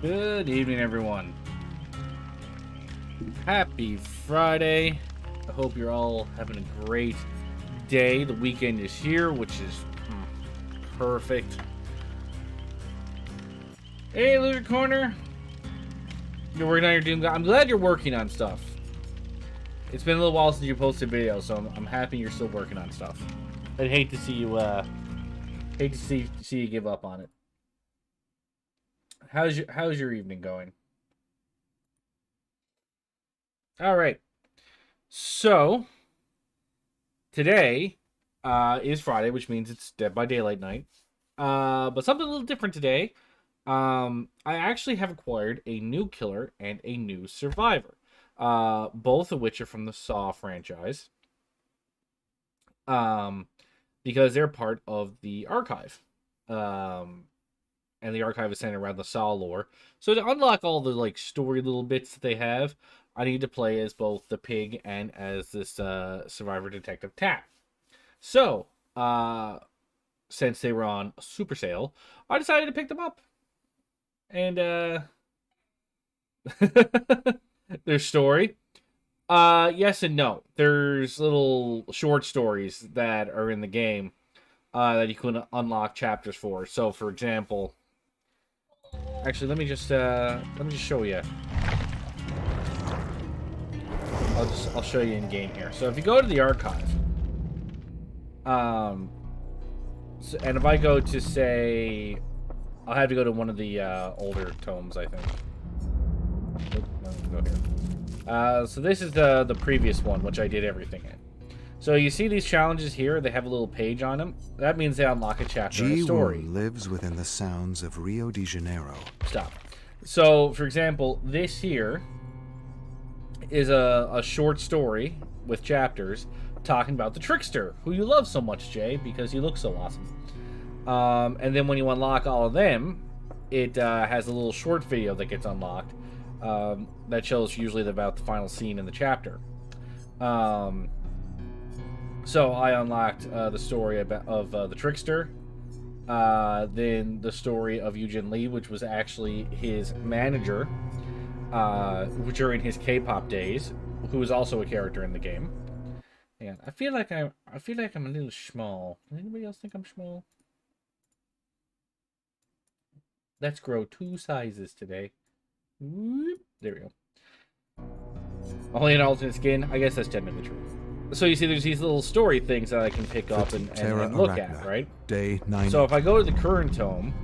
Good evening, everyone. Happy Friday. I hope you're all having a great day. The weekend is here, which is perfect. Hey, Loser Corner. You're working on your Doom. I'm glad you're working on stuff. It's been a little while since you posted video, so I'm happy you're still working on stuff. I'd hate to see you, see you give up on it. How's your evening going? All right. So today is Friday, which means it's Dead by Daylight night. But something a little different today. I actually have acquired a new killer and a new survivor. Both of which are from the Saw franchise. Because they're part of the archive. And the archive is centered around the Saw lore. So to unlock all the story little bits that they have, I need to play as both the pig and as this survivor detective Tap. So, since they were on a super sale, I decided to pick them up. And their story. Yes and no. There's little short stories that are in the game that you can unlock chapters for. So, for example, actually, let me just show you. I'll show you in game here. So if you go to the archive, and if I go to say, I'll have to go to one of the older tomes, I think. Go here. So this is the previous one, which I did everything in. So you see these challenges here? They have a little page on them. That means they unlock a chapter in a story. Lives within the sounds of Rio de Janeiro. Stop. So, for example, this here is a short story with chapters talking about the trickster, who you love so much, Jay, because he looks so awesome. And then when you unlock all of them, it has a little short video that gets unlocked that shows usually about the final scene in the chapter. So I unlocked the story of the trickster, then the story of Eugen Lee, which was actually his manager during his K-pop days, who was also a character in the game. Yeah, I feel like I'm a little small. Does anybody else think I'm small? Let's grow 2 sizes today. Whoop. There we go. Only an alternate skin. I guess that's technically true. So you see there's these little story things that I can pick up and look at, right? Day 9. So if I go to the current tome,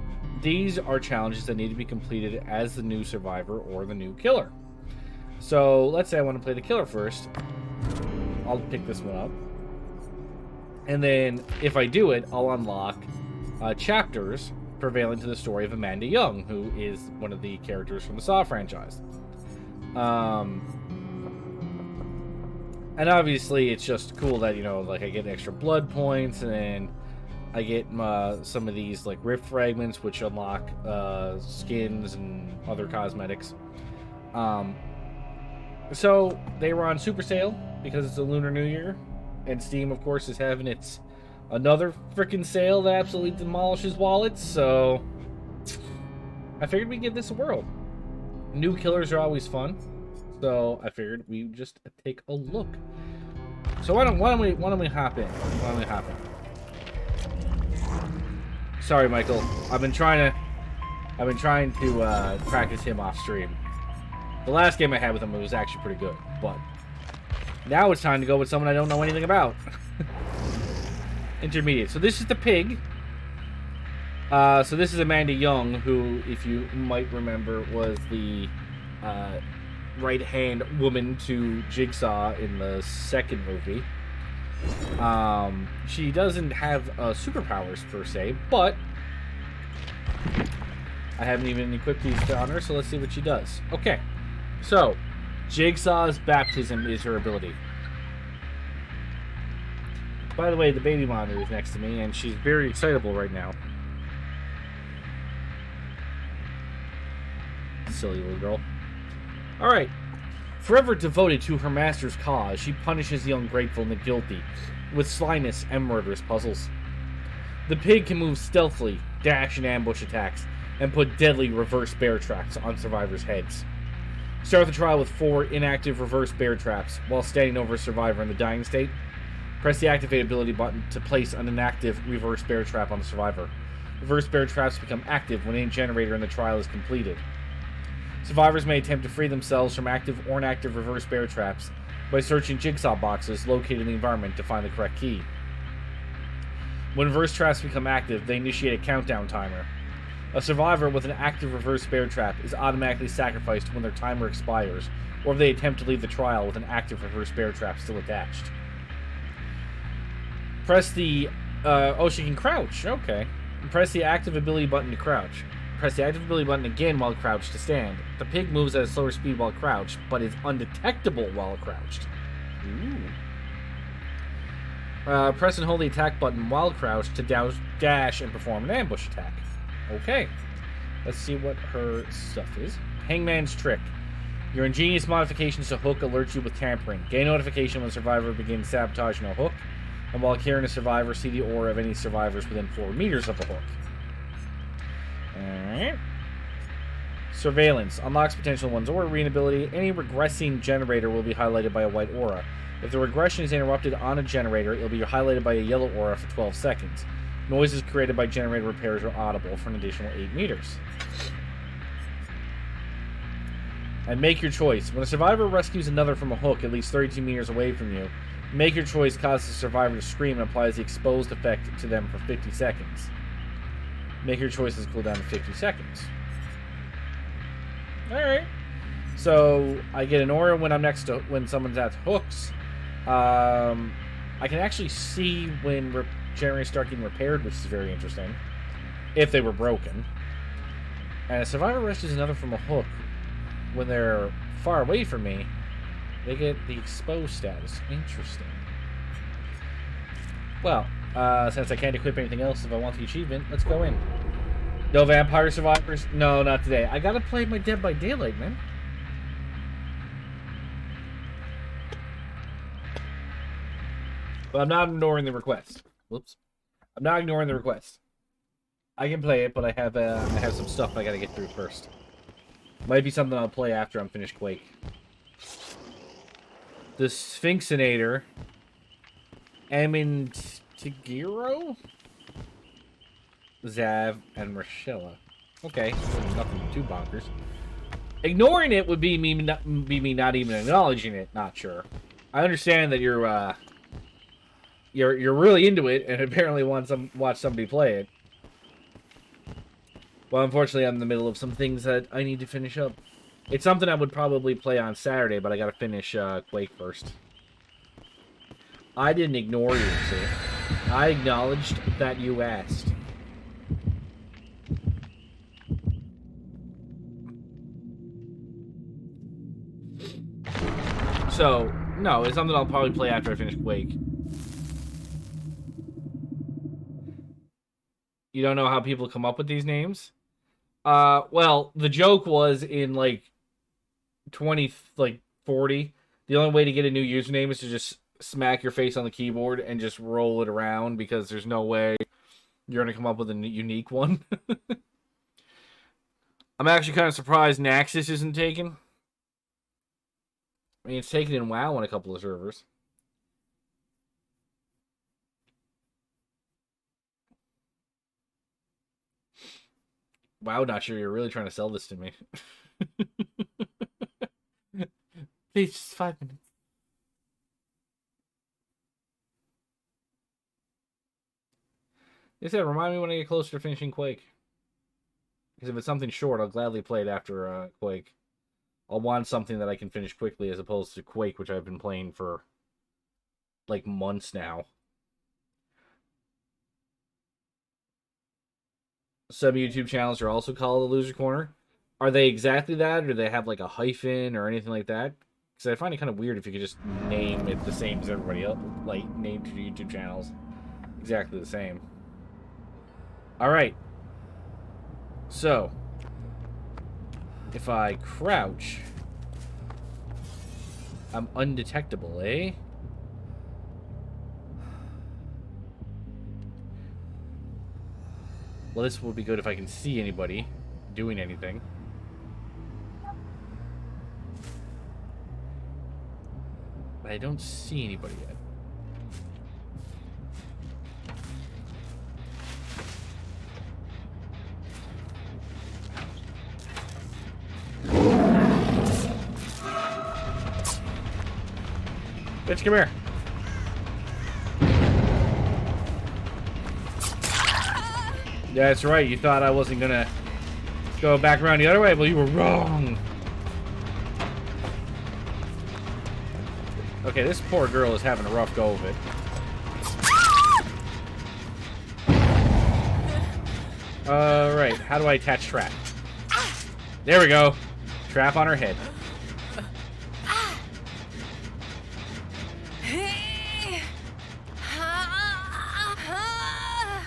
these are challenges that need to be completed as the new survivor or the new killer. So let's say I want to play the killer first. I'll pick this one up. And then if I do it, I'll unlock chapters prevailing to the story of Amanda Young, who is one of the characters from the Saw franchise. And obviously, it's just cool that, I get extra blood points, and then I get some of these, rift fragments, which unlock skins and other cosmetics. So, they were on super sale, because it's a Lunar New Year, and Steam, of course, is having its another freaking sale that absolutely demolishes wallets, so I figured we'd give this a whirl. New killers are always fun. So I figured we would just take a look. So why don't we hop in? Sorry, Michael. I've been trying to practice him off stream. The last game I had with him was actually pretty good, but now it's time to go with someone I don't know anything about. Intermediate. So this is the pig. So this is Amanda Young, who, if you might remember, was the right-hand woman to Jigsaw in the second movie. She doesn't have superpowers per se, but I haven't even equipped these on her, so let's see what she does. Okay, so Jigsaw's baptism is her ability. By the way, the baby monitor is next to me, and she's very excitable right now. Silly little girl. Alright. Forever devoted to her master's cause, she punishes the ungrateful and the guilty with slyness and murderous puzzles. The pig can move stealthily, dash and ambush attacks, and put deadly reverse bear traps on survivors' heads. Start the trial with 4 inactive reverse bear traps while standing over a survivor in the dying state. Press the activate ability button to place an inactive reverse bear trap on the survivor. Reverse bear traps become active when any generator in the trial is completed. Survivors may attempt to free themselves from active or inactive reverse bear traps by searching jigsaw boxes located in the environment to find the correct key. When reverse traps become active, they initiate a countdown timer. A survivor with an active reverse bear trap is automatically sacrificed when their timer expires, or if they attempt to leave the trial with an active reverse bear trap still attached. Press the... oh, she can crouch. Okay. Press the active ability button to crouch. Press the active ability button again while crouched to stand. The pig moves at a slower speed while crouched, but is undetectable while crouched. Ooh. Press and hold the attack button while crouched to dash and perform an ambush attack. Okay. Let's see what her stuff is. Hangman's Trick. Your ingenious modifications to Hook alert you with tampering. Gain notification when a survivor begins sabotaging a hook, and while carrying a survivor, see the aura of any survivors within 4 meters of the hook. Alright. Surveillance. Unlocks potential one's aura reading ability. Any regressing generator will be highlighted by a white aura. If the regression is interrupted on a generator, it will be highlighted by a yellow aura for 12 seconds. Noises created by generator repairs are audible for an additional 8 meters. And make your choice. When a survivor rescues another from a hook at least 32 meters away from you, make your choice causes the survivor to scream and applies the exposed effect to them for 50 seconds. Make your choices cool down to 50 seconds. Alright. So, I get an aura when I'm next to... when someone's at hooks. I can actually see when generators start getting repaired, which is very interesting. If they were broken. And a survivor rescues another from a hook when they're far away from me. They get the exposed status. Interesting. Well, since I can't equip anything else if I want the achievement, let's go in. No vampire survivors? No, not today. I gotta play my Dead by Daylight, man. But I'm not ignoring the request. Whoops. I'm not ignoring the request. I can play it, but I have some stuff I gotta get through first. Might be something I'll play after I'm finished Quake. The Sphinxinator. Amintigiro? Zav and Rochella. Okay, nothing too bonkers. Ignoring it would be me not even acknowledging it. Not sure. I understand that you're really into it and apparently want watch somebody play it. Well, unfortunately, I'm in the middle of some things that I need to finish up. It's something I would probably play on Saturday, but I gotta finish Quake first. I didn't ignore you, see? I acknowledged that you asked. So, no, it's something I'll probably play after I finish Quake. You don't know how people come up with these names? Well, the joke was in, like, 40, the only way to get a new username is to just smack your face on the keyboard and just roll it around, because there's no way you're going to come up with a unique one. I'm actually kind of surprised Naxxus isn't taken. I mean, it's taken in WoW on a couple of servers. Wow, not sure you're really trying to sell this to me. Please, just 5 minutes. Like I said, remind me when I get closer to finishing Quake. Because if it's something short, I'll gladly play it after Quake. I'll want something that I can finish quickly as opposed to Quake, which I've been playing for, like, months now. Some YouTube channels are also called the Loser Corner. Are they exactly that, or do they have, like, a hyphen or anything like that? Because I find it kind of weird if you could just name it the same as everybody else. Like, name your YouTube channels exactly the same. Alright. So, if I crouch, I'm undetectable, eh? Well, this would be good if I can see anybody. doing anything. But I don't see anybody yet. Bitch, come here. Yeah, that's right. You thought I wasn't gonna go back around the other way? Well, you were wrong. Okay, this poor girl is having a rough go of it. Alright, how do I attach trap? There we go. Trap on her head.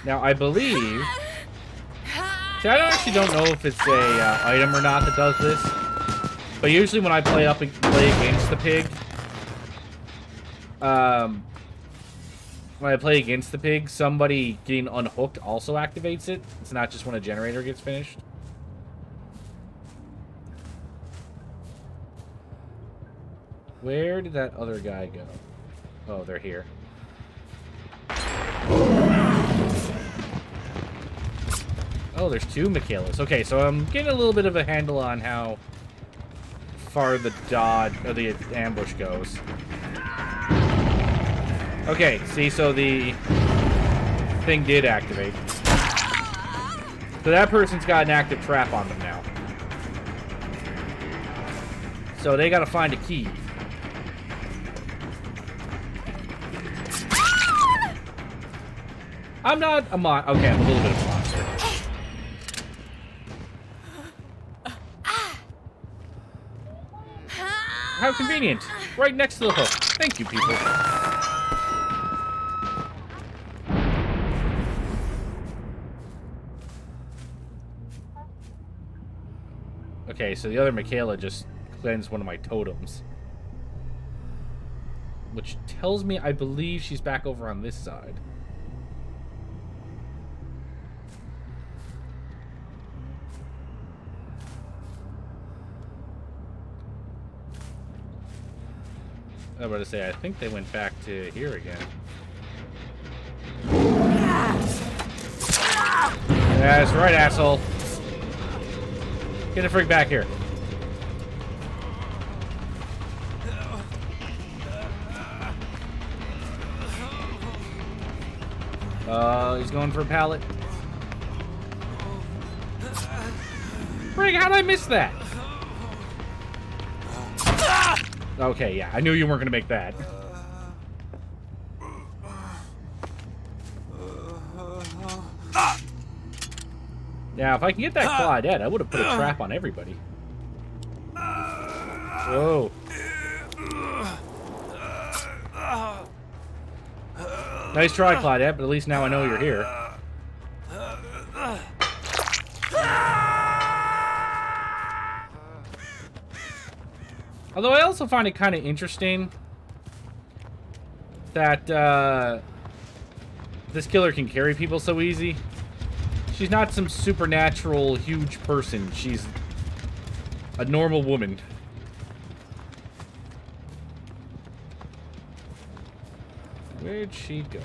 Now, I believe... See, I actually don't know if it's a item or not that does this. But usually when I play against the pig... when I play against the pig, somebody getting unhooked also activates it. It's not just when a generator gets finished. Where did that other guy go? Oh, they're here. Oh, there's two Michaelas. Okay, so I'm getting a little bit of a handle on how far the dodge or the ambush goes. Okay, see, so the thing did activate. So that person's got an active trap on them now. So they gotta find a key. I'm not a okay, I'm a little bit of a monster. How convenient. Right next to the hook. Thank you, people. Okay, so the other Michaela just cleansed one of my totems. Which tells me I believe she's back over on this side. I was about to say, I think they went back to here again. That's right, asshole. Get the freak back here. He's going for a pallet. Frig, how did I miss that? Okay, yeah, I knew you weren't gonna make that. Now, if I can get that Claudette, I would have put a trap on everybody. Whoa. Nice try, Claudette, but at least now I know you're here. Although I also find it kind of interesting that this killer can carry people so easy. She's not some supernatural huge person. She's a normal woman. Where'd she go?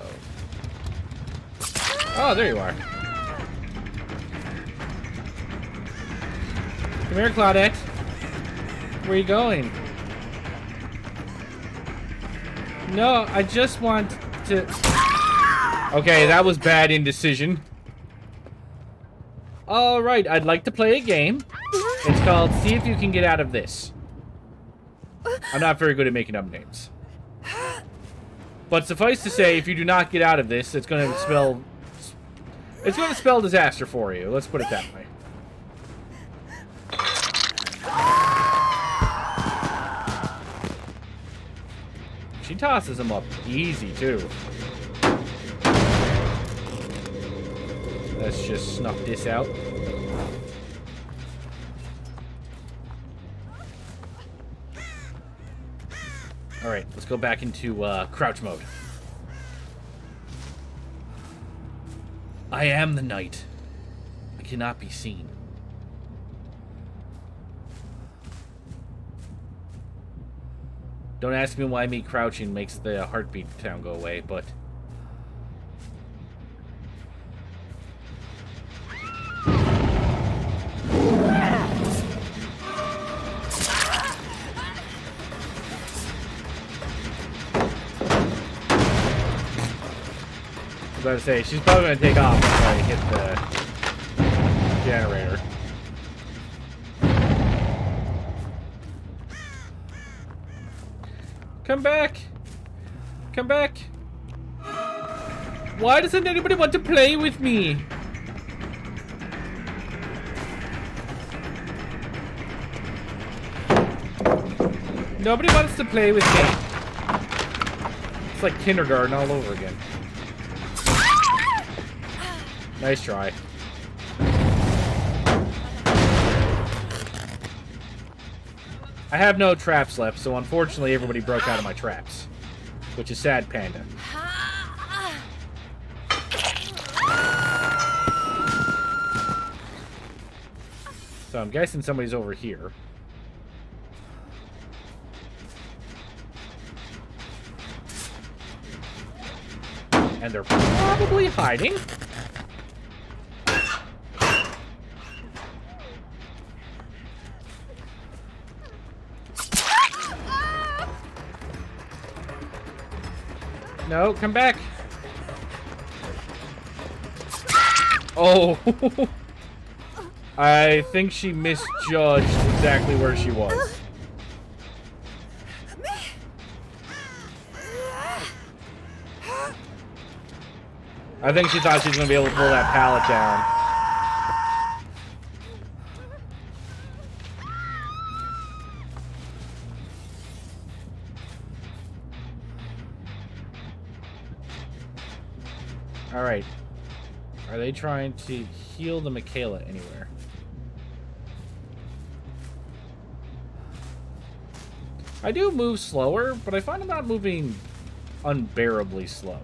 Oh, there you are. Come here, Claudette. Where are you going? No, I just want to... Okay, that was bad indecision. Alright, I'd like to play a game. It's called See If You Can Get Out of This. I'm not very good at making up names. But suffice to say, if you do not get out of this, it's going to spell... It's going to spell disaster for you. Let's put it that way. She tosses him up easy, too. Let's just snuff this out. Alright, let's go back into crouch mode. I am the night. I cannot be seen. Don't ask me why me crouching makes the heartbeat sound go away, but... I was about to say, she's probably going to take off if I hit the generator. Come back! Come back! Why doesn't anybody want to play with me? Nobody wants to play with me. It's like kindergarten all over again. Nice try. I have no traps left, so unfortunately everybody broke out of my traps. Which is sad, Panda. So I'm guessing somebody's over here. And they're probably hiding. No, come back. Oh. I think she misjudged exactly where she was. I think she thought she was going to be able to pull that pallet down. Alright. Are they trying to heal the Michaela anywhere? I do move slower, but I find I'm not moving unbearably slow.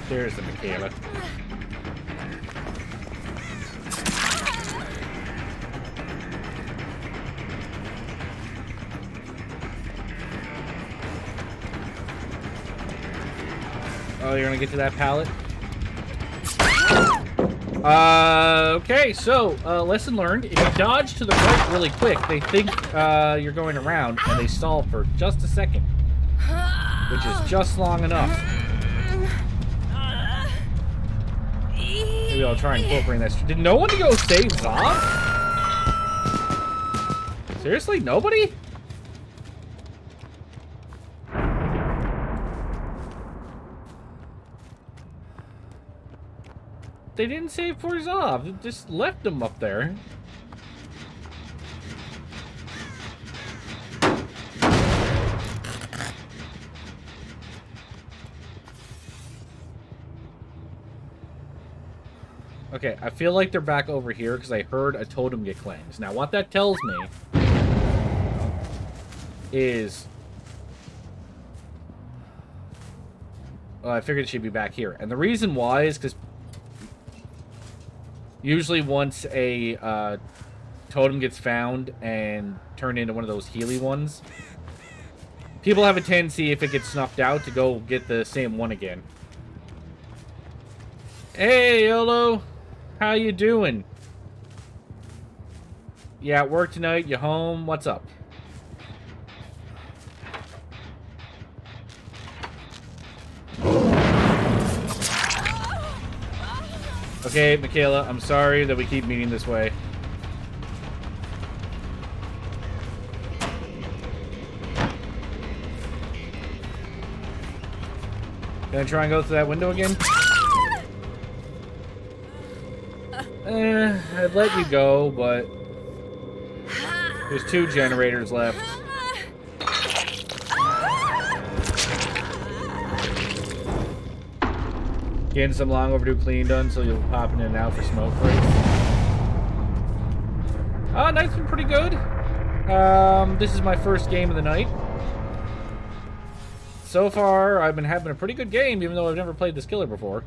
There's the Michaela. Oh, you're gonna get to that pallet? Okay, so, lesson learned. If you dodge to the right really quick, they think, you're going around, and they stall for just a second. Which is just long enough. Maybe I'll try incorporating that. Did no one go save Zob? Seriously? Nobody? They didn't save poor Zob. They just left him up there. Okay, I feel like they're back over here because I heard a totem get claimed. Now, what that tells me is... Well, I figured she'd be back here. And the reason why is because usually once a totem gets found and turned into one of those Healy ones, people have a tendency, if it gets snuffed out, to go get the same one again. Hey, YOLO! How you doing? You at work tonight? You home? What's up? Okay, Michaela, I'm sorry that we keep meeting this way. Gonna try and go through that window again? I'd let you go, but there's 2 generators left. Getting some long overdue clean done, so you'll pop in and out for smoke breaks. Night's been pretty good. This is my first game of the night. So far, I've been having a pretty good game, even though I've never played this killer before.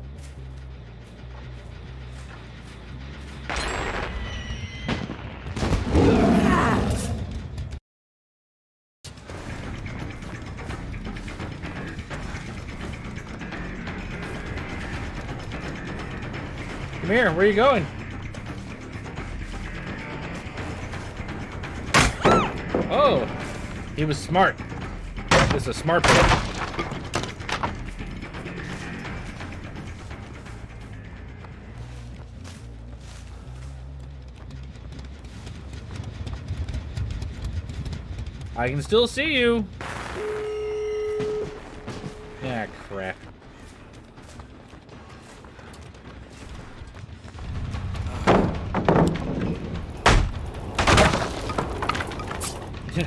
Come here, where are you going? Oh, he was smart. This is a smart boy. I can still see you. Ah, crap.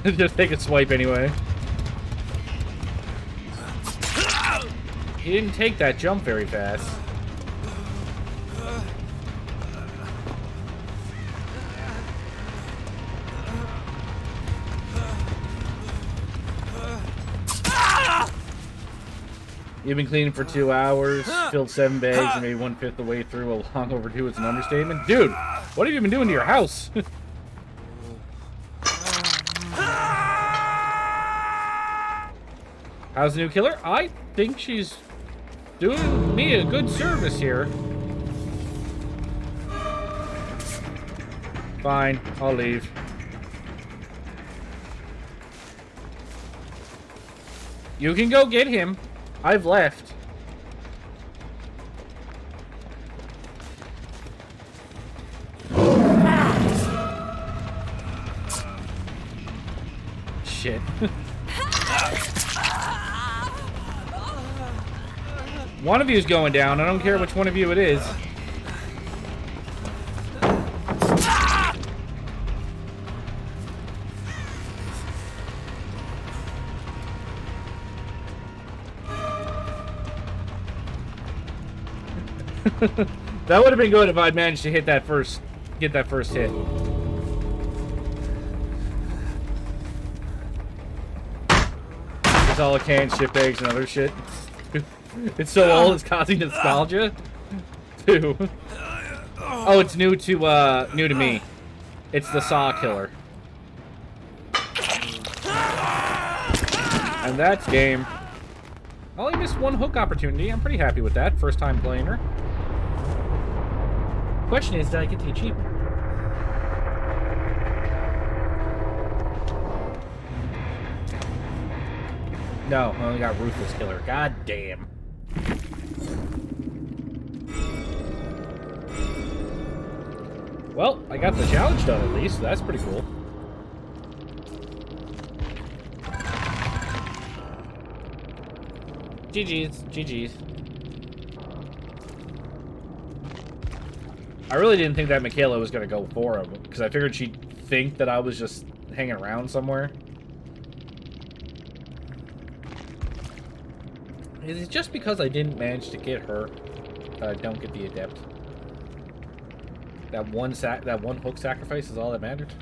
Just take a swipe anyway. He didn't take that jump very fast. You've been cleaning for 2 hours, filled 7 bags, and maybe 1/5 the way through. A long overdue is an understatement. Dude, what have you been doing to your house? How's the new killer? I think she's doing me a good service here. Fine, I'll leave. You can go get him. I've left. Shit. One of you is going down. I don't care which one of you it is. That would have been good if I'd managed to get that first hit. It's all canned ship eggs and other shit. It's so old it's causing nostalgia. Too. Oh, it's new to me. It's the Saw killer. And that's game. I only missed 1 hook opportunity. I'm pretty happy with that. First time playing her. Question is, did I get the achievement? No, I only got Ruthless Killer. God damn. Well, I got the challenge done at least, so that's pretty cool. GG's. GG's. I really didn't think that Michaela was going to go for him, because I figured she'd think that I was just hanging around somewhere. Is it just because I didn't manage to get her that I don't get the adept? That one hook sacrifice is all that mattered?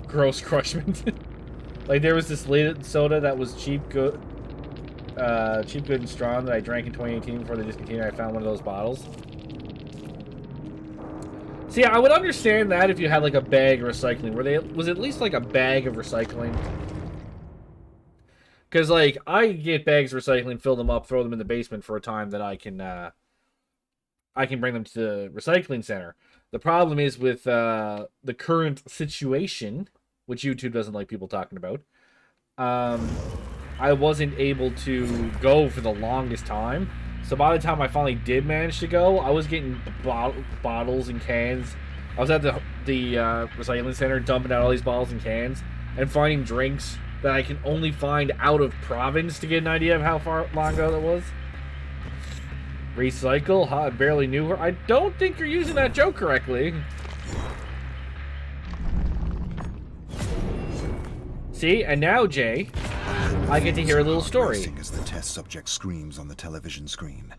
Gross crushment. Like, there was this late soda that was cheap, good and strong that I drank in 2018 before they discontinued. I found one of those bottles. See, I would understand that if you had like a bag of recycling, where they was at least like a bag of recycling. Because like I get bags of recycling, fill them up, throw them in the basement for a time that I can bring them to the recycling center. The problem is with the current situation, which YouTube doesn't like people talking about. I wasn't able to go for the longest time. So by the time I finally did manage to go, I was getting bottles and cans. I was at the recycling center dumping out all these bottles and cans and finding drinks that I can only find out of province to get an idea of how long ago that was. Recycle? Huh, I barely knew her. I don't think you're using that joke correctly. See, and now, Jay, I get to hear a little story. As the test subject screams on the television screen.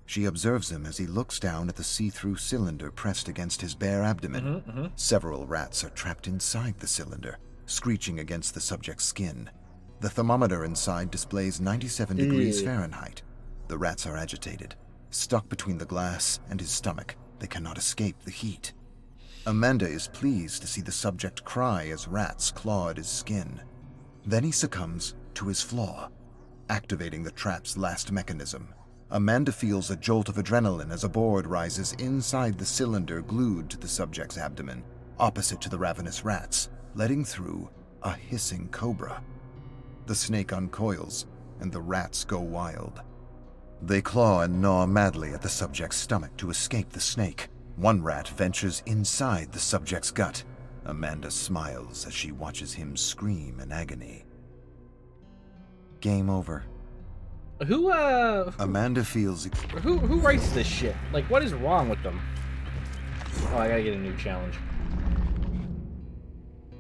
She observes him as he looks down at the see-through cylinder pressed against his bare abdomen. Several rats are trapped inside the cylinder, screeching against the subject's skin. The thermometer inside displays 97 degrees Ew. Fahrenheit. The rats are agitated, stuck between the glass and his stomach. They cannot escape the heat. Amanda is pleased to see the subject cry as rats claw at his skin. Then he succumbs to his flaw, activating the trap's last mechanism. Amanda feels a jolt of adrenaline as a board rises inside the cylinder glued to the subject's abdomen, opposite to the ravenous rats, letting through a hissing cobra. The snake uncoils, and the rats go wild. They claw and gnaw madly at the subject's stomach to escape the snake. One rat ventures inside the subject's gut. Amanda smiles as she watches him scream in agony. Game over. Amanda feels... Who writes this shit? Like, what is wrong with them? Oh, I gotta get a new challenge.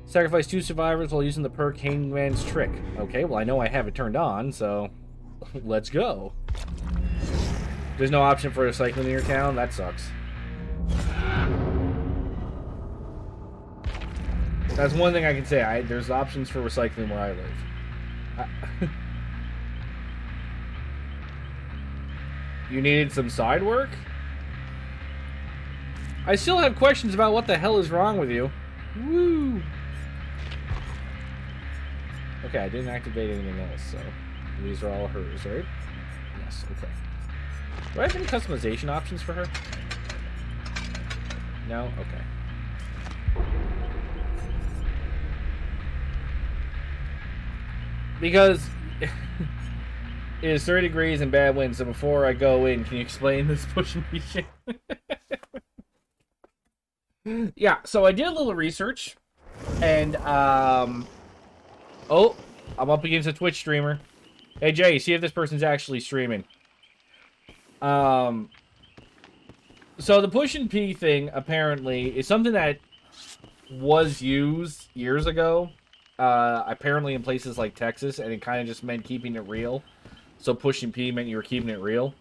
Sacrifice 2 survivors while using the perk Hangman's Trick. Okay, well, I know I have it turned on, so let's go. There's no option for recycling in your town? That sucks. That's one thing I can say. There's options for recycling where I live. You needed some side work? I still have questions about what the hell is wrong with you. Woo! Okay, I didn't activate anything else, so these are all hers, right? Yes, okay. Do I have any customization options for her? No? Okay. Because it is 30 degrees and bad wind, so before I go in, can you explain this push and shit? Yeah, so I did a little research, and, oh, I'm up against a Twitch streamer. Hey, Jay, see if this person's actually streaming. So the push and pee thing, apparently, is something that was used years ago, apparently in places like Texas, and it kind of just meant keeping it real. So push and pee meant you were keeping it real.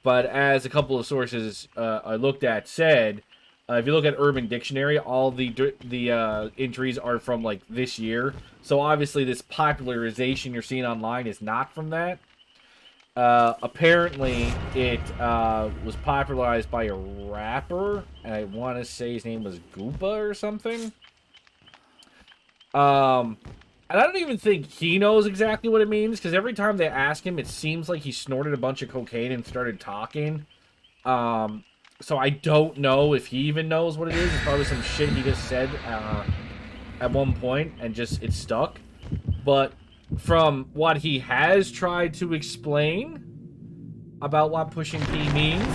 But as a couple of sources I looked at said, if you look at Urban Dictionary, all the entries are from, like, this year. So obviously this popularization you're seeing online is not from that. Apparently it was popularized by a rapper, and I want to say his name was Goopa or something. And I don't even think he knows exactly what it means, because every time they ask him, it seems like he snorted a bunch of cocaine and started talking. So I don't know if he even knows what it is. It's probably some shit he just said at one point, and just it stuck. But from what he has tried to explain about what pushing P means,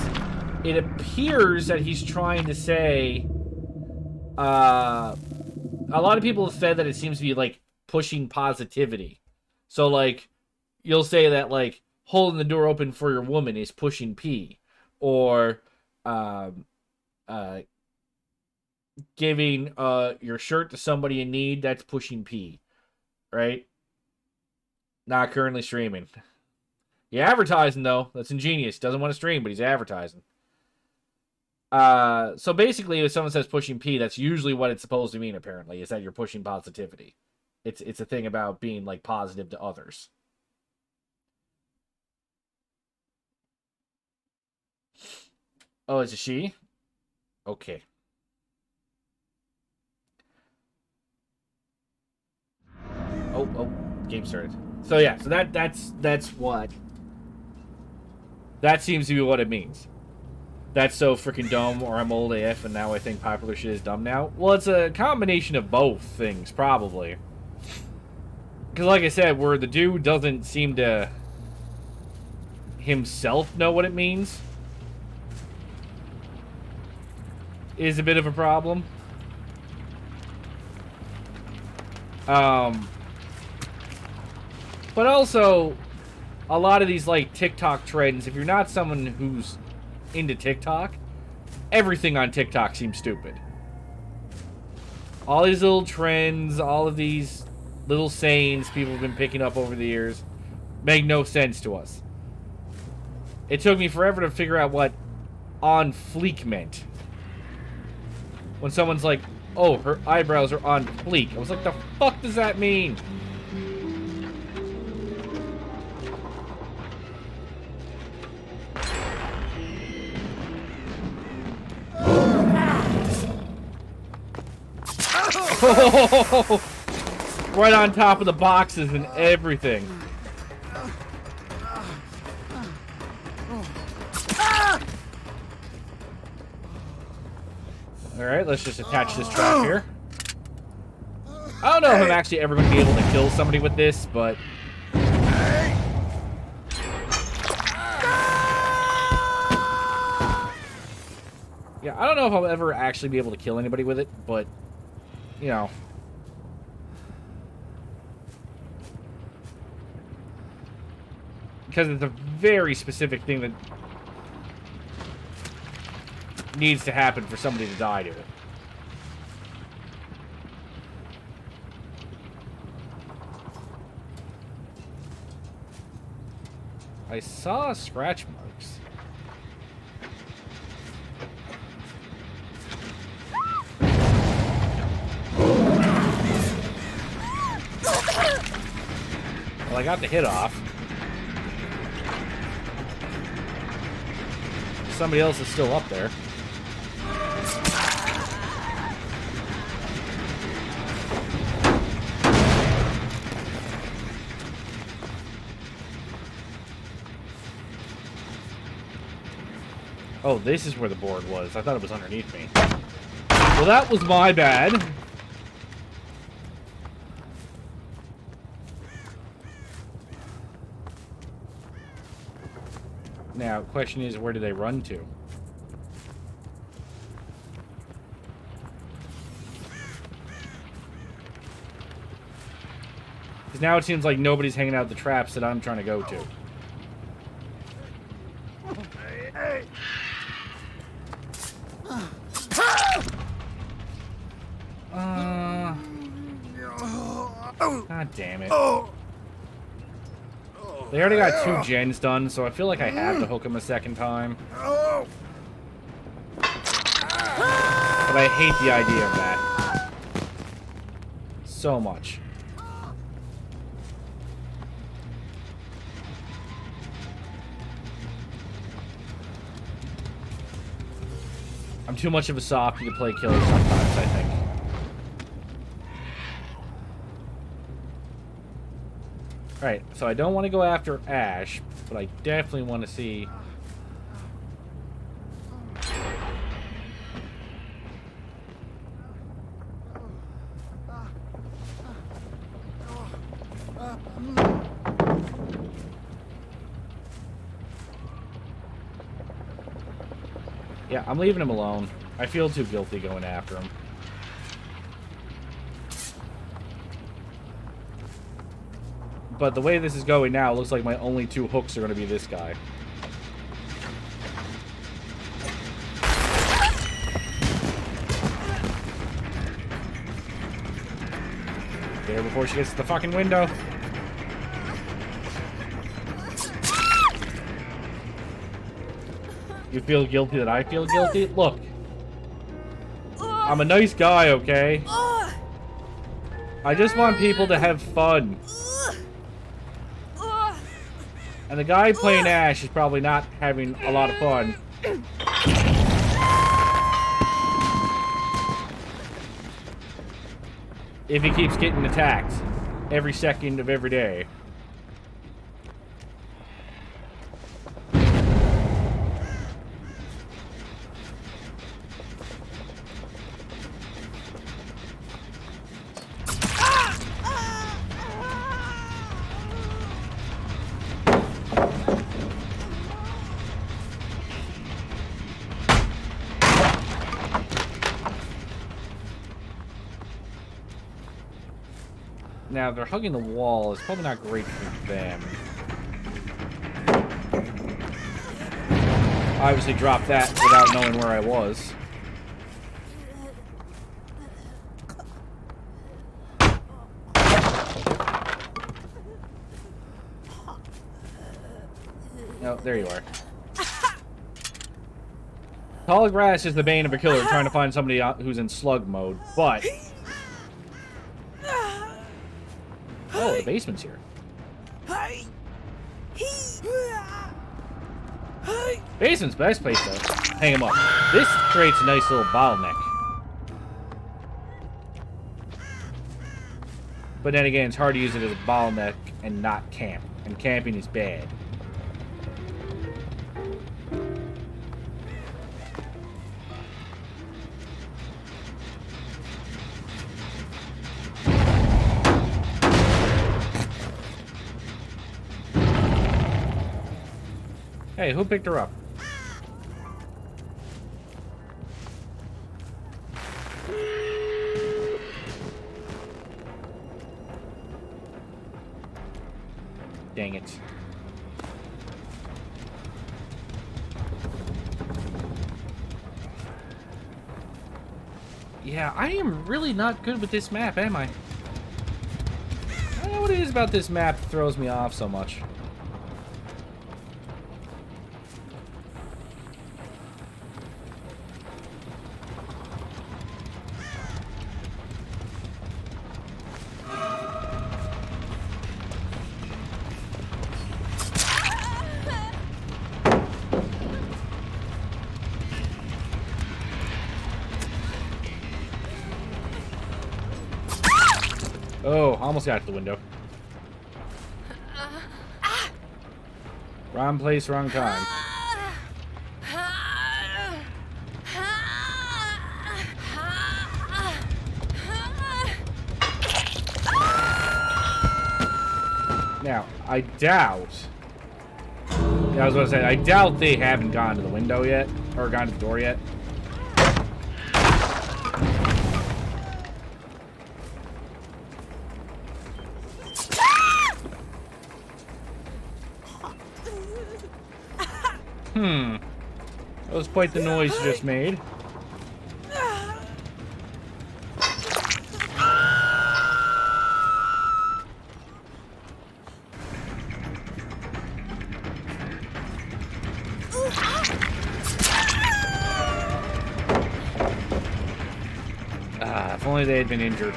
it appears that he's trying to say... a lot of people have said that it seems to be, like, pushing positivity. So, like, you'll say that, like, holding the door open for your woman is pushing P. Or... giving your shirt to somebody in need, that's pushing P, right? Not currently streaming. You're advertising, though. That's ingenious. Doesn't want to stream, but he's advertising. So basically, if someone says pushing P, that's usually what it's supposed to mean, apparently, is that you're pushing positivity. It's a thing about being, like, positive to others. Oh, it's a she? Okay. Oh, game started. So yeah, so that's what. That seems to be what it means. That's so freaking dumb, or I'm old AF, and now I think popular shit is dumb now. Well, it's a combination of both things, probably. Because like I said, where the dude doesn't seem to himself know what it means is a bit of a problem. But also, a lot of these, like, TikTok trends, if you're not someone who's into TikTok, everything on TikTok seems stupid. All these little trends, all of these little sayings people have been picking up over the years make no sense to us. It took me forever to figure out what on fleek meant. When someone's like, oh, her eyebrows are on fleek. I was like, the fuck does that mean? Oh, right on top of the boxes and everything. Alright, let's just attach this trap here. I don't know if I'm actually ever going to be able to kill somebody with this, but... yeah, I don't know if I'll ever actually be able to kill anybody with it, but, you know. Because it's a very specific thing that needs to happen for somebody to die to it. I saw scratch marks. Well, I got the hit off. Somebody else is still up there. Oh, this is where the board was. I thought it was underneath me. Well, that was my bad. Now, question is, where do they run to? Because now it seems like nobody's hanging out the traps that I'm trying to go to. God damn it. They already got 2 gens done, so I feel like I have to hook them a second time. But I hate the idea of that. So much. I'm too much of a softie to play killer sometimes, I think. Alright, so I don't want to go after Ash, but I definitely want to see... yeah, I'm leaving him alone. I feel too guilty going after him. But the way this is going now, it looks like my only 2 hooks are going to be this guy. Get her before she gets to the fucking window. You feel guilty that I feel guilty? Look. I'm a nice guy, okay? I just want people to have fun. And the guy playing Ash is probably not having a lot of fun. If he keeps getting attacked every second of every day. Now, they're hugging the wall. It's probably not great for them. I obviously dropped that without knowing where I was. Oh, there you are. Tall grass is the bane of a killer trying to find somebody who's in slug mode, but... oh, the basement's here. Basement's the best place to hang him up. This creates a nice little bottleneck. But then again, it's hard to use it as a bottleneck and not camp. And camping is bad. Hey, who picked her up? Dang it. Yeah, I am really not good with this map, am I? I don't know what it is about this map that throws me off so much. Oh, almost got to the window. Wrong place, wrong time. Now, I doubt... Yeah, I was going to say, I doubt they haven't gone to the window yet. Or gone to the door yet. That was quite the noise you just made. Ah, if only they had been injured.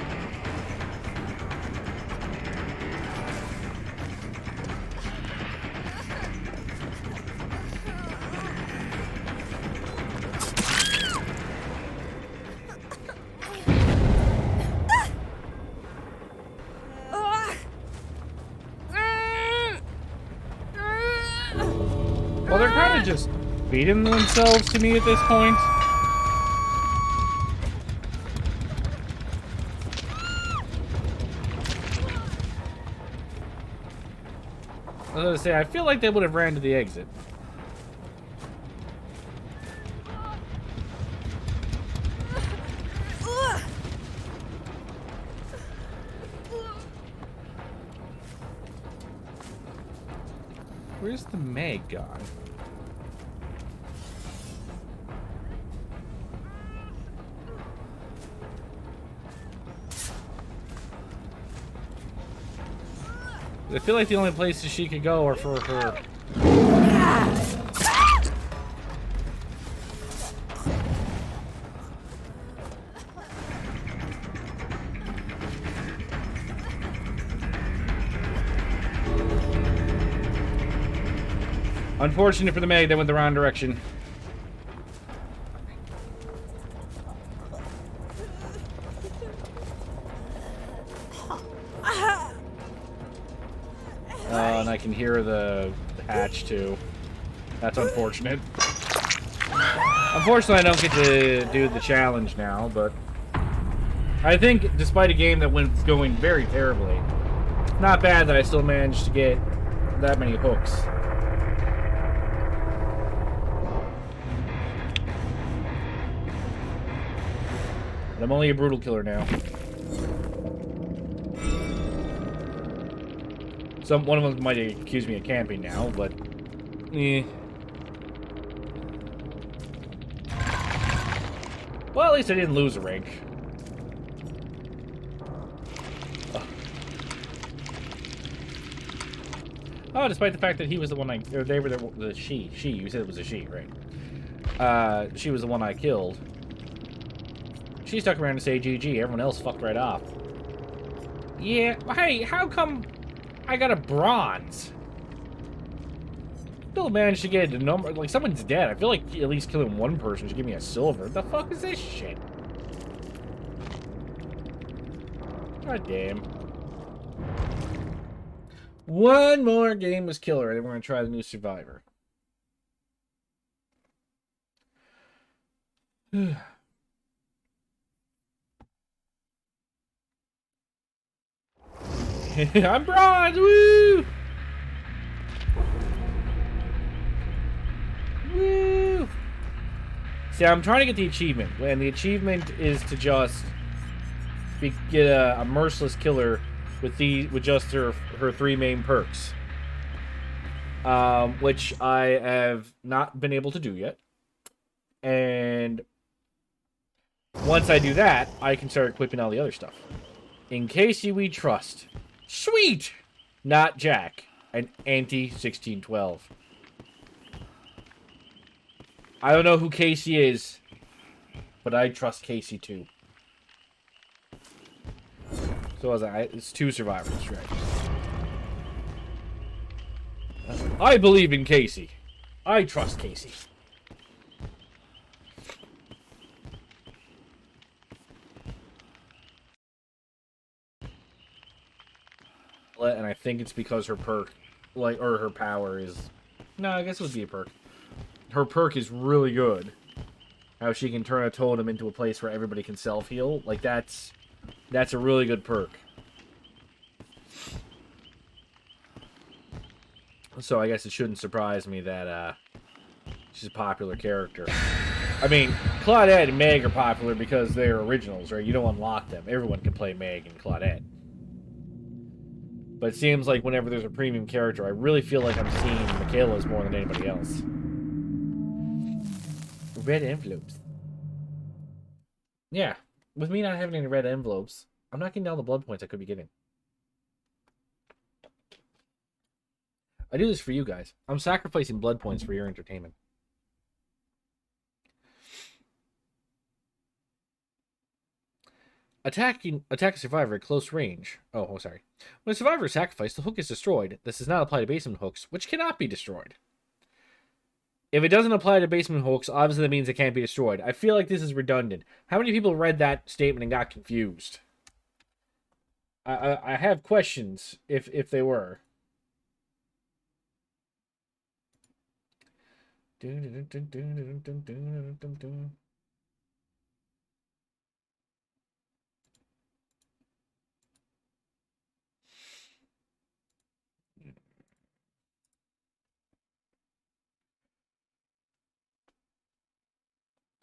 Well, they're kind of just beating themselves to me at this point. I was gonna say, I feel like they would have ran to the exit. Where's the Meg gone? I feel like the only places she could go are for her. Unfortunate for the Meg, they went the wrong direction. And I can hear the hatch too. That's unfortunate. Unfortunately, I don't get to do the challenge now, but I think despite a game that went going very terribly, it's not bad that I still managed to get that many hooks. I'm only a brutal killer now. One of them might accuse me of camping now, but eh. Well, at least I didn't lose a rank. Oh, despite the fact that he was the one or they were the she. You said it was a she, right? She was the one I killed. She stuck around to say GG. Everyone else fucked right off. Yeah. Hey, how come I got a bronze? Still managed to get a number. Like, someone's dead. I feel like at least killing one person should give me a silver. The fuck is this shit? God damn. One more game was killer, then we're going to try the new Survivor. I'm bronze! Woo! Woo! See, I'm trying to get the achievement, and the achievement is to just get a merciless killer with just her 3 main perks, which I have not been able to do yet. And once I do that, I can start equipping all the other stuff. In Casey we trust. Sweet! Not Jack. An anti-1612. I don't know who Casey is, but I trust Casey too. So was it's 2 survivors, right? I believe in Casey. I trust Casey. And I think it's because her perk, or her power is... No, I guess it would be a perk. Her perk is really good. How she can turn a totem into a place where everybody can self-heal. Like, that's a really good perk. So I guess it shouldn't surprise me that she's a popular character. I mean, Claudette and Meg are popular because they're originals, right? You don't unlock them. Everyone can play Meg and Claudette. But it seems like whenever there's a premium character, I really feel like I'm seeing Michaela's more than anybody else. Red envelopes. Yeah, with me not having any red envelopes, I'm not getting all the blood points I could be getting. I do this for you guys. I'm sacrificing blood points for your entertainment. Attack a survivor at close range. Oh, sorry. When a survivor is sacrificed, the hook is destroyed. This does not apply to basement hooks, which cannot be destroyed. If it doesn't apply to basement hooks, obviously that means it can't be destroyed. I feel like this is redundant. How many people read that statement and got confused? I have questions if they were.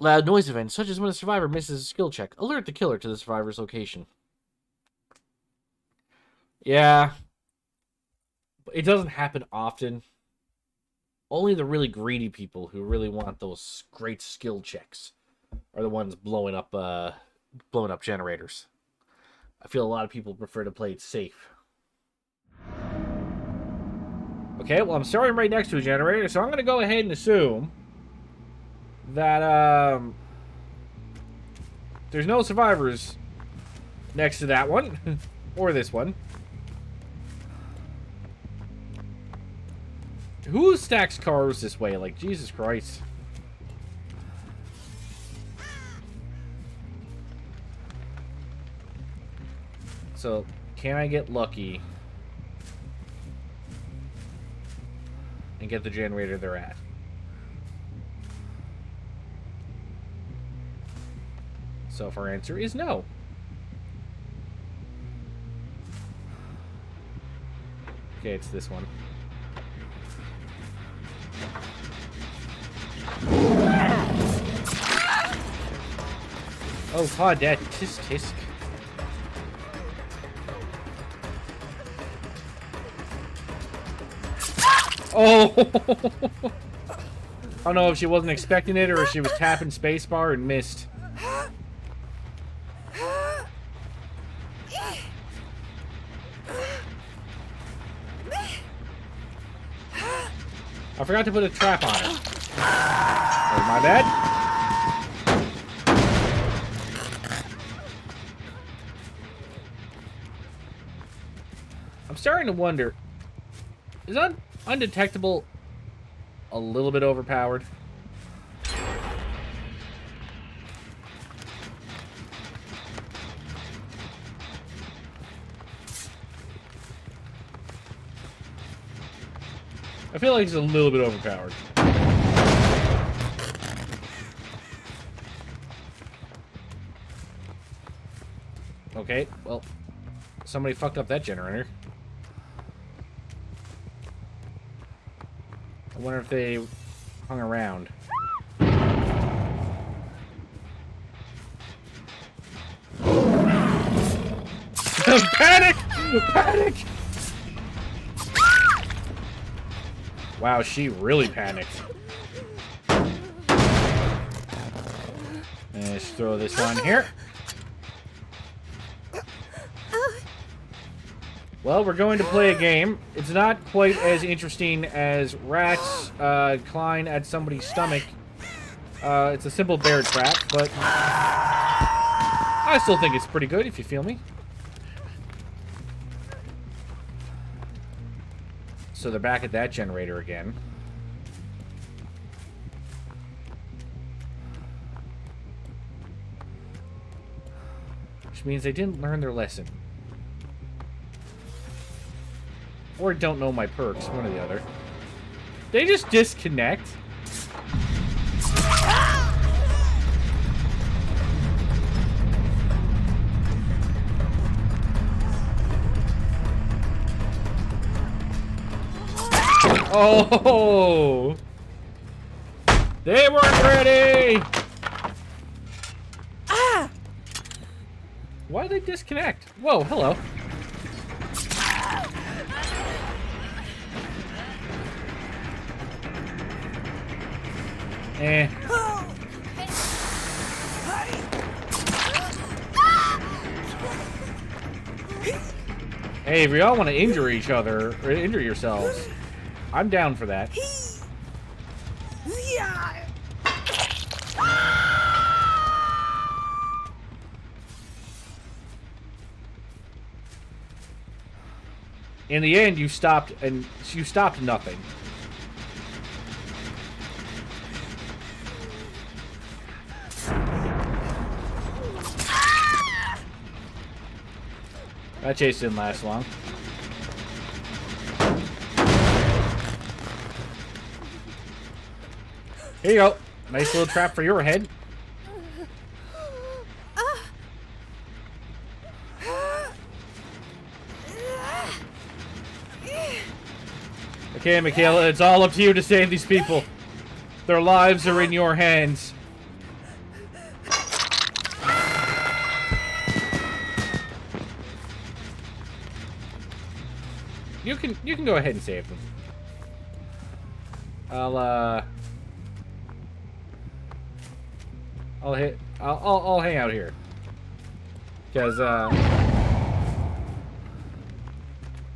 Loud noise events, such as when a survivor misses a skill check, alert the killer to the survivor's location. Yeah. It doesn't happen often. Only the really greedy people who really want those great skill checks are the ones blowing up generators. I feel a lot of people prefer to play it safe. Okay, well, I'm starting right next to a generator, so I'm going to go ahead and assume that there's no survivors next to that one or this one. Who stacks cars this way? Like, Jesus Christ. So, can I get lucky and get the generator they're at? So if our answer is no. Okay, it's this one. Oh, Claudette, tisk tisk. Oh! I don't know if she wasn't expecting it or if she was tapping spacebar and missed. I forgot to put a trap on it. Oh, my bad. I'm starting to wonder, is undetectable a little bit overpowered? I feel like he's a little bit overpowered. Okay, well, somebody fucked up that generator. I wonder if they hung around. Panic! Panic! Wow, she really panicked. Let's throw this on here. Well, we're going to play a game. It's not quite as interesting as rats clawing at somebody's stomach. It's a simple bear trap, but I still think it's pretty good, if you feel me. So they're back at that generator again. Which means they didn't learn their lesson. Or don't know my perks, one or the other. They just disconnect. Oh! They weren't ready! Why did they disconnect? Whoa, hello. Eh. Hey, if y'all want to injure each other, or injure yourselves, I'm down for that. In the end, you stopped nothing. That chase didn't last long. Here you go. Nice little trap for your head. Okay, Michaela, it's all up to you to save these people. Their lives are in your hands. You can go ahead and save them. I'll hang out here. Because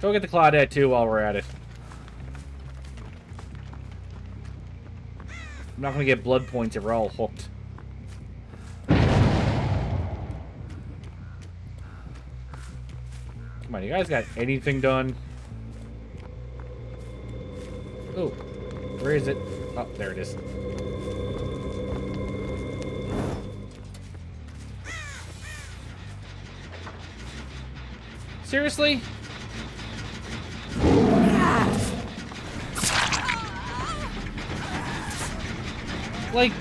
go get the Claudette too while we're at it. I'm not gonna get blood points if we're all hooked. Come on, you guys got anything done? Oh, where is it? Oh, there it is. Seriously? Like,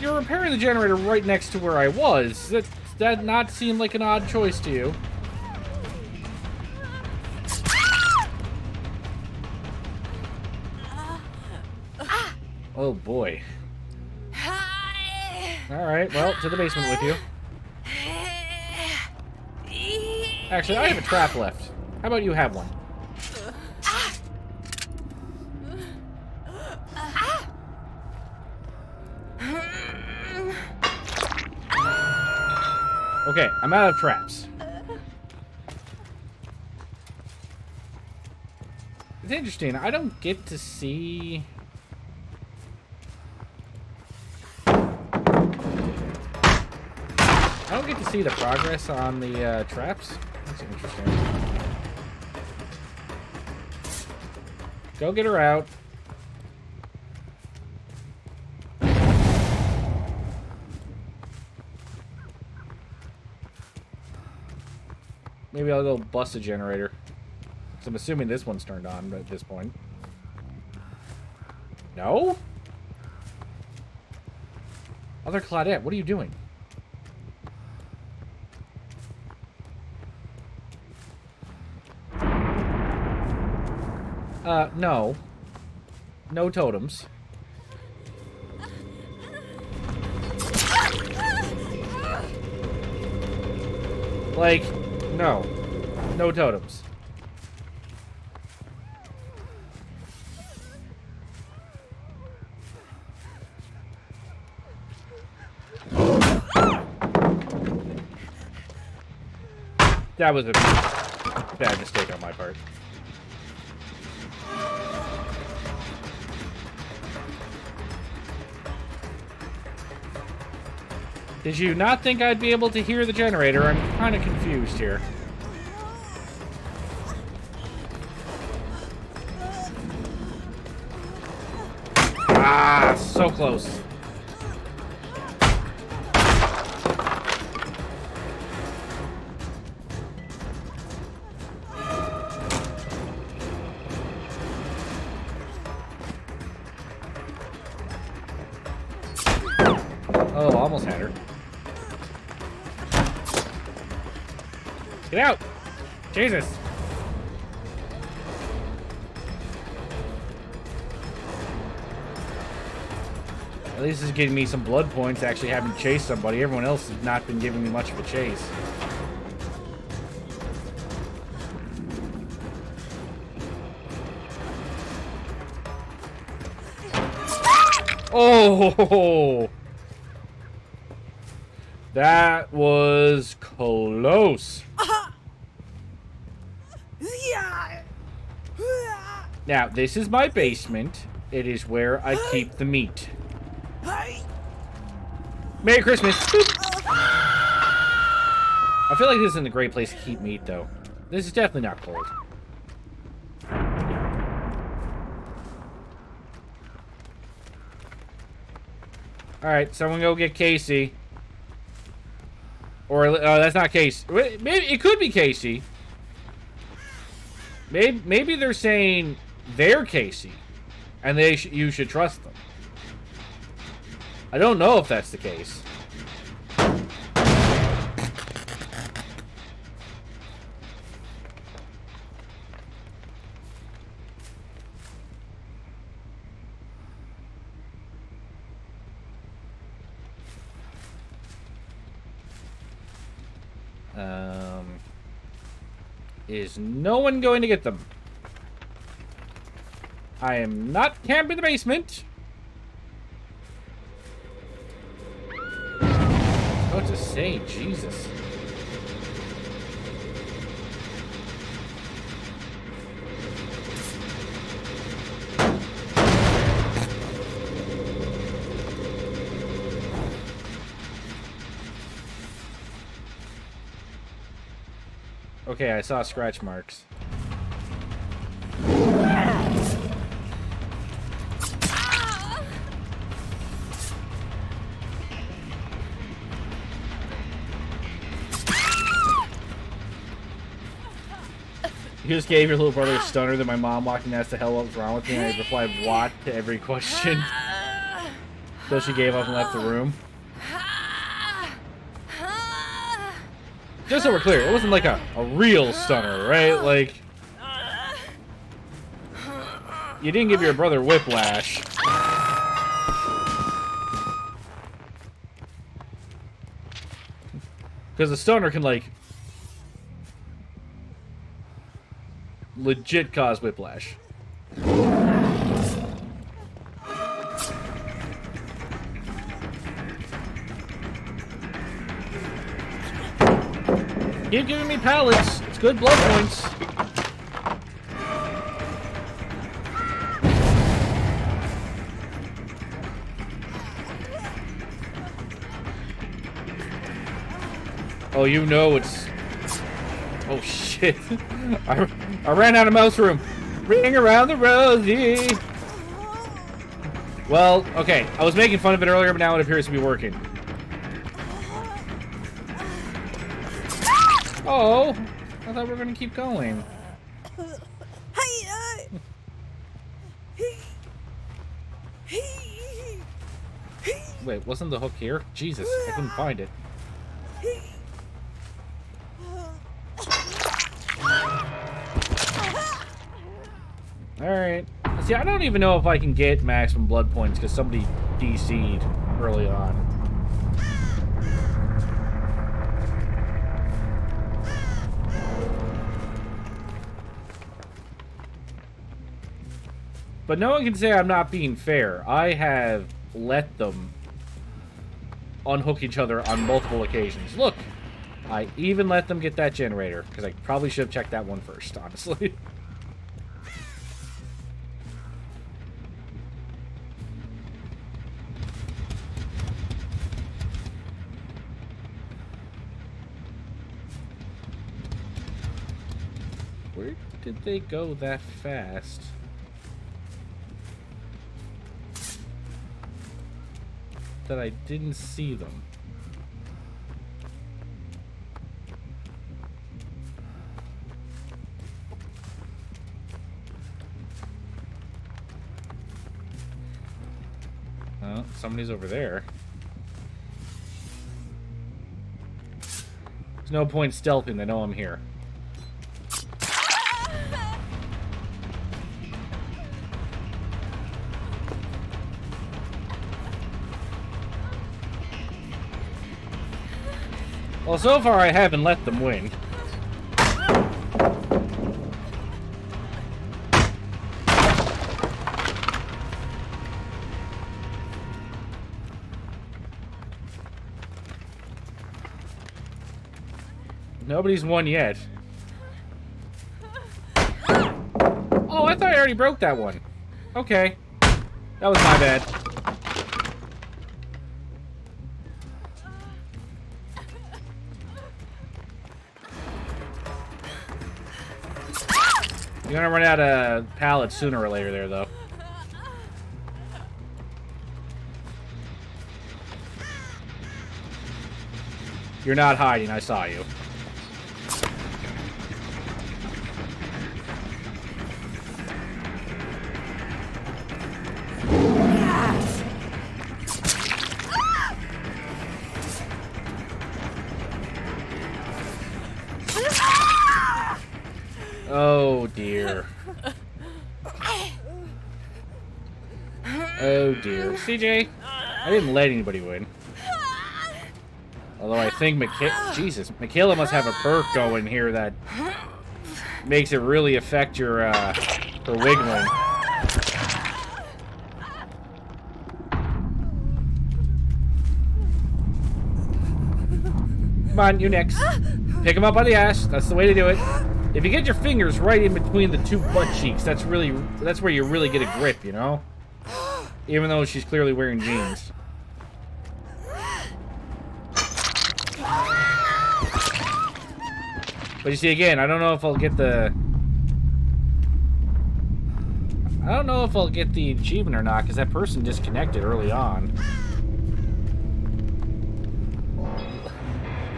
you're repairing the generator right next to where I was. Does that not seem like an odd choice to you? Oh boy. Alright, well, to the basement with you. Actually, I have a trap left. How about you have one? Okay, I'm out of traps. It's interesting. I don't get to see... I don't get to see the progress on the traps. That's interesting. Go get her out. Maybe I'll go bust a generator. So I'm assuming this one's turned on at this point. No? Other Claudette, what are you doing? No. No totems. Like, no. No totems. That was a bad mistake on my part. Did you not think I'd be able to hear the generator? I'm kind of confused here. Ah, so close. Oh, almost had her. Get out! Jesus! At least this is getting me some blood points actually having to chase somebody. Everyone else has not been giving me much of a chase. Oh! That was close. Now, this is my basement. It is where I keep the meat. Merry Christmas! I feel like this isn't a great place to keep meat, though. This is definitely not cold. Alright, someone go get Casey. Or, that's not Casey. Maybe it could be Casey. Maybe they're saying they're Casey. And you should trust them. I don't know if that's the case. Is no one going to get them? I am not camping the basement. What to say, Jesus. Okay, I saw scratch marks. You just gave your little brother a stunner that my mom walked in and asked the hell what was wrong with me, and I replied, "What?" to every question. So she gave up and left the room. Just so we're clear, it wasn't like a real stunner, right? Like, you didn't give your brother whiplash. Because a stunner can, like, legit cause whiplash. Keep giving me pallets. It's good blood points. Oh, you know it's... Oh, shit. I ran out of mouse room. Ring around the rosy. Well, okay. I was making fun of it earlier, but now it appears to be working. Oh, I thought we were going to keep going. Wait, wasn't the hook here? Jesus, I couldn't find it. Alright. See, I don't even know if I can get maximum blood points because somebody DC'd early on. But no one can say I'm not being fair. I have let them unhook each other on multiple occasions. Look, I even let them get that generator, because I probably should have checked that one first, honestly. Where did they go that fast? That I didn't see them. Oh, somebody's over there. There's no point stealthing, they know I'm here. Well, so far I haven't let them win. Nobody's won yet. Oh, I thought I already broke that one. Okay. That was my bad. You're gonna run out of pallets sooner or later there, though. You're not hiding, I saw you. Oh dear. Oh dear. CJ, I didn't let anybody win. Although I think Michaela must have a perk going here that makes it really affect your her wiggling. Come on, you next. Pick him up by the ass. That's the way to do it. If you get your fingers right in between the two butt cheeks, that's where you really get a grip, you know? Even though she's clearly wearing jeans. But you see, again, I don't know if I'll get the achievement or not, because that person disconnected early on.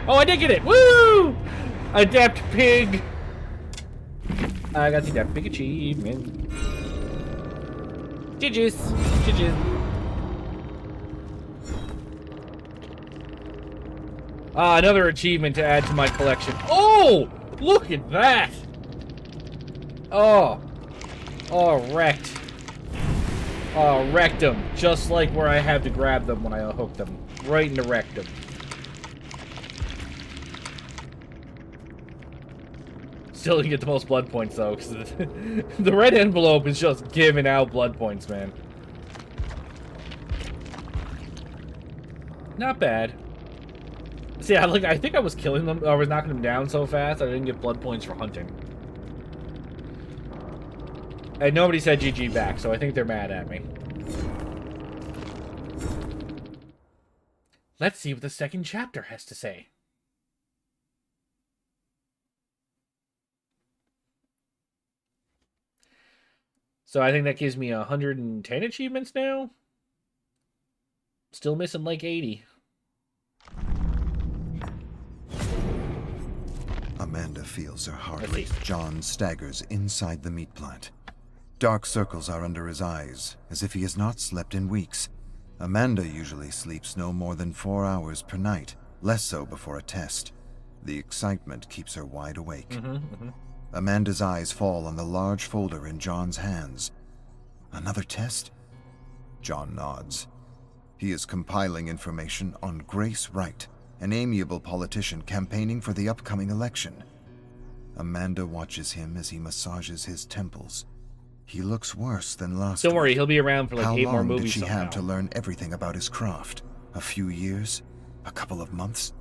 Oh, I did get it! Woo! Adept pig! I got the adept pig achievement. GG's. GG's. Another achievement to add to my collection. Oh! Look at that! Oh. Oh, wrecked. Oh, wrecked them. Just like where I had to grab them when I hooked them. Right in the rectum. Still didn't get the most blood points, though, because the red envelope is just giving out blood points, man. Not bad. See, I think I was killing them. I was knocking them down so fast I didn't get blood points for hunting. And nobody said GG back, so I think they're mad at me. Let's see what the second chapter has to say. So I think that gives me 110 achievements now. Still missing like 80. Amanda feels her heart rate. John staggers inside the meat plant. Dark circles are under his eyes, as if he has not slept in weeks. Amanda usually sleeps no more than 4 hours per night, less so before a test. The excitement keeps her wide awake. Amanda's eyes fall on the large folder in John's hands. Another test? John nods. He is compiling information on Grace Wright, an amiable politician campaigning for the upcoming election. Amanda watches him as he massages his temples. He looks worse than last Don't worry, week. he'll be around for like 8 more movies. How long did she somehow. have to learn everything about his craft? A few years? A couple of months?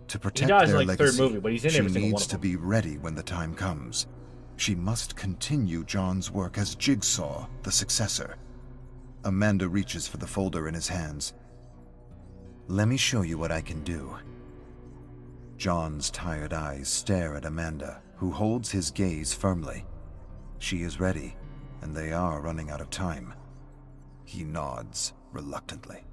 To protect their like legacy, third movie, but he's in she every single one needs of to them. be ready when the time comes. She must continue John's work as Jigsaw, the successor. Amanda reaches for the folder in his hands. Let me show you what I can do. John's tired eyes stare at Amanda, who holds his gaze firmly. She is ready, and they are running out of time. He nods reluctantly.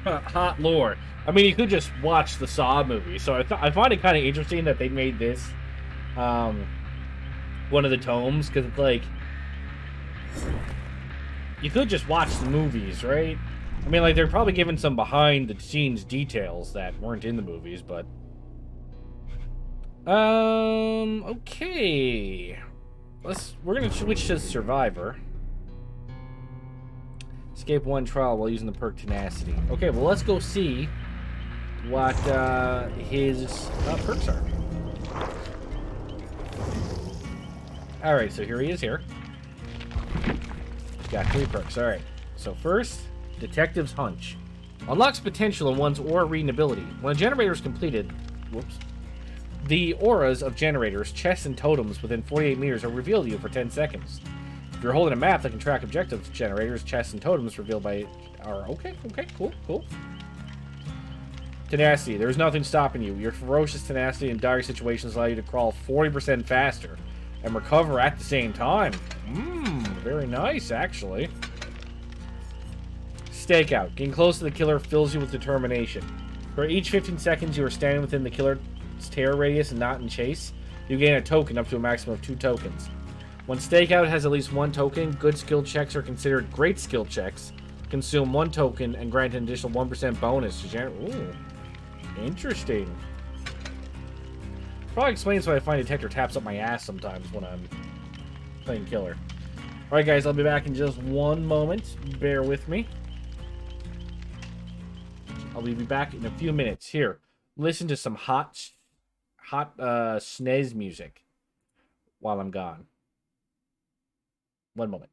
Hot lore. I mean, you could just watch the Saw movie. So I find it kind of interesting that they made this one of the tomes, because it's like you could just watch the movies, right? I mean, like they're probably giving some behind the scenes details that weren't in the movies, but okay. We're gonna switch to Survivor. Escape one trial while using the perk Tenacity. Okay, well, let's go see what his perks are. Alright, so here he is here. He's got 3 perks. Alright, so first, Detective's Hunch. Unlocks potential in one's aura reading ability. When a generator is completed, the auras of generators, chests, and totems within 48 meters are revealed to you for 10 seconds. If you're holding a map that can track objectives, generators, chests, and totems revealed by are okay, cool. Tenacity. There's nothing stopping you. Your ferocious tenacity in dire situations allow you to crawl 40% faster and recover at the same time. Very nice, actually. Stakeout. Getting close to the killer fills you with determination. For each 15 seconds you are standing within the killer's terror radius and not in chase, you gain a token up to a maximum of 2 tokens. When Stakeout has at least 1 token, good skill checks are considered great skill checks. Consume 1 token and grant an additional 1% bonus to generate. Ooh, interesting. Probably explains why I find Detector taps up my ass sometimes when I'm playing killer. Alright guys, I'll be back in just 1 moment. Bear with me. I'll be back in a few minutes. Here, listen to some hot snez music while I'm gone. 1 moment.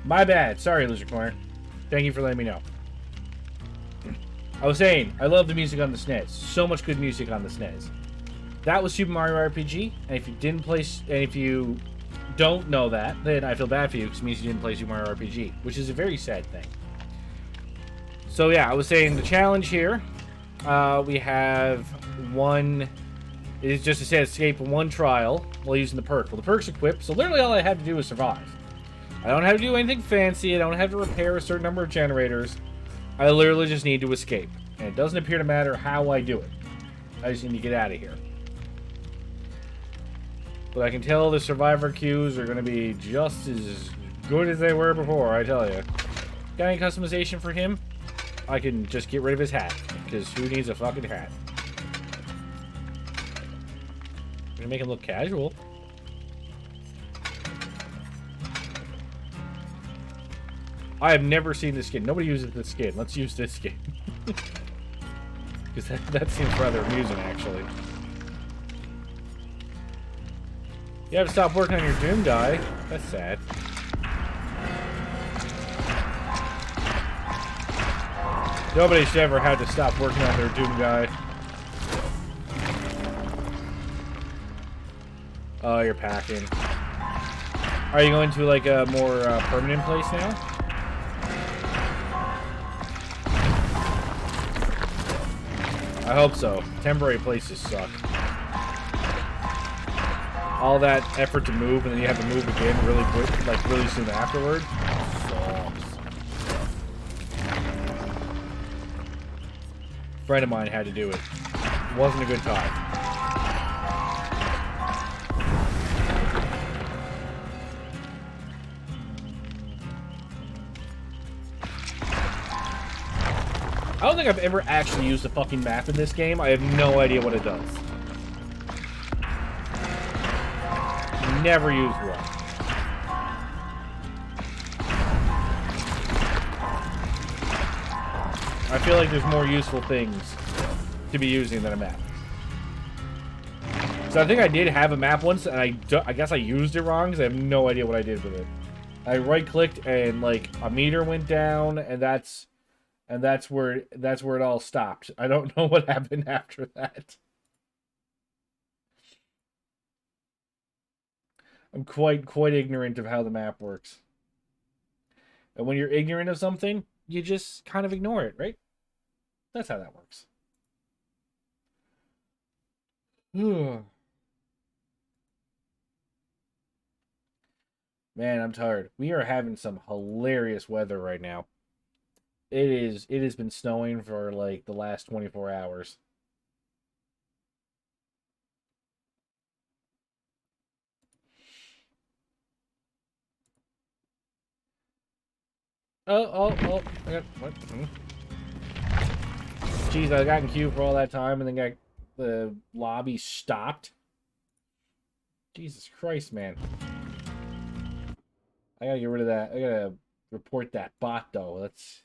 My bad. Sorry, Loser Corner. Thank you for letting me know. I was saying, I love the music on the SNES. So much good music on the SNES. That was Super Mario RPG, and if you didn't play, and if you don't know that, then I feel bad for you because it means you didn't play Super Mario RPG, which is a very sad thing. So yeah, I was saying the challenge here, we have one. It is just to say escape one trial while using the perk. Well, the perk's equipped, so literally all I have to do is survive. I don't have to do anything fancy. I don't have to repair a certain number of generators. I literally just need to escape. And it doesn't appear to matter how I do it. I just need to get out of here. But I can tell the survivor queues are going to be just as good as they were before, I tell you. Got any customization for him? I can just get rid of his hat. Because who needs a fucking hat? I'm going to make him look casual. I have never seen this skin. Nobody uses this skin. Let's use this skin. Because that seems rather amusing, actually. You have to stop working on your Doom guy. That's sad. Nobody should ever have to stop working on their Doom guy. Oh, you're packing. Are you going to, like, a more permanent place now? I hope so. Temporary places suck. All that effort to move, and then you have to move again really quick, like really soon afterward. Sucks. A friend of mine had to do it. It wasn't a good time. I don't think I've ever actually used a fucking map in this game. I have no idea what it does. Never used one. I feel like there's more useful things to be using than a map. So I think I did have a map once, and I guess I used it wrong because I have no idea what I did with it. I right-clicked and like a meter went down, and that's where it all stopped. I don't know what happened after that. I'm quite ignorant of how the map works. And when you're ignorant of something, you just kind of ignore it, right? That's how that works. Man, I'm tired. We are having some hilarious weather right now. It has been snowing for like the last 24 hours. Oh, I got, what? Jeez, I got in queue for all that time and then got the lobby stopped. Jesus Christ, man. I gotta get rid of that. I gotta report that bot, though. That's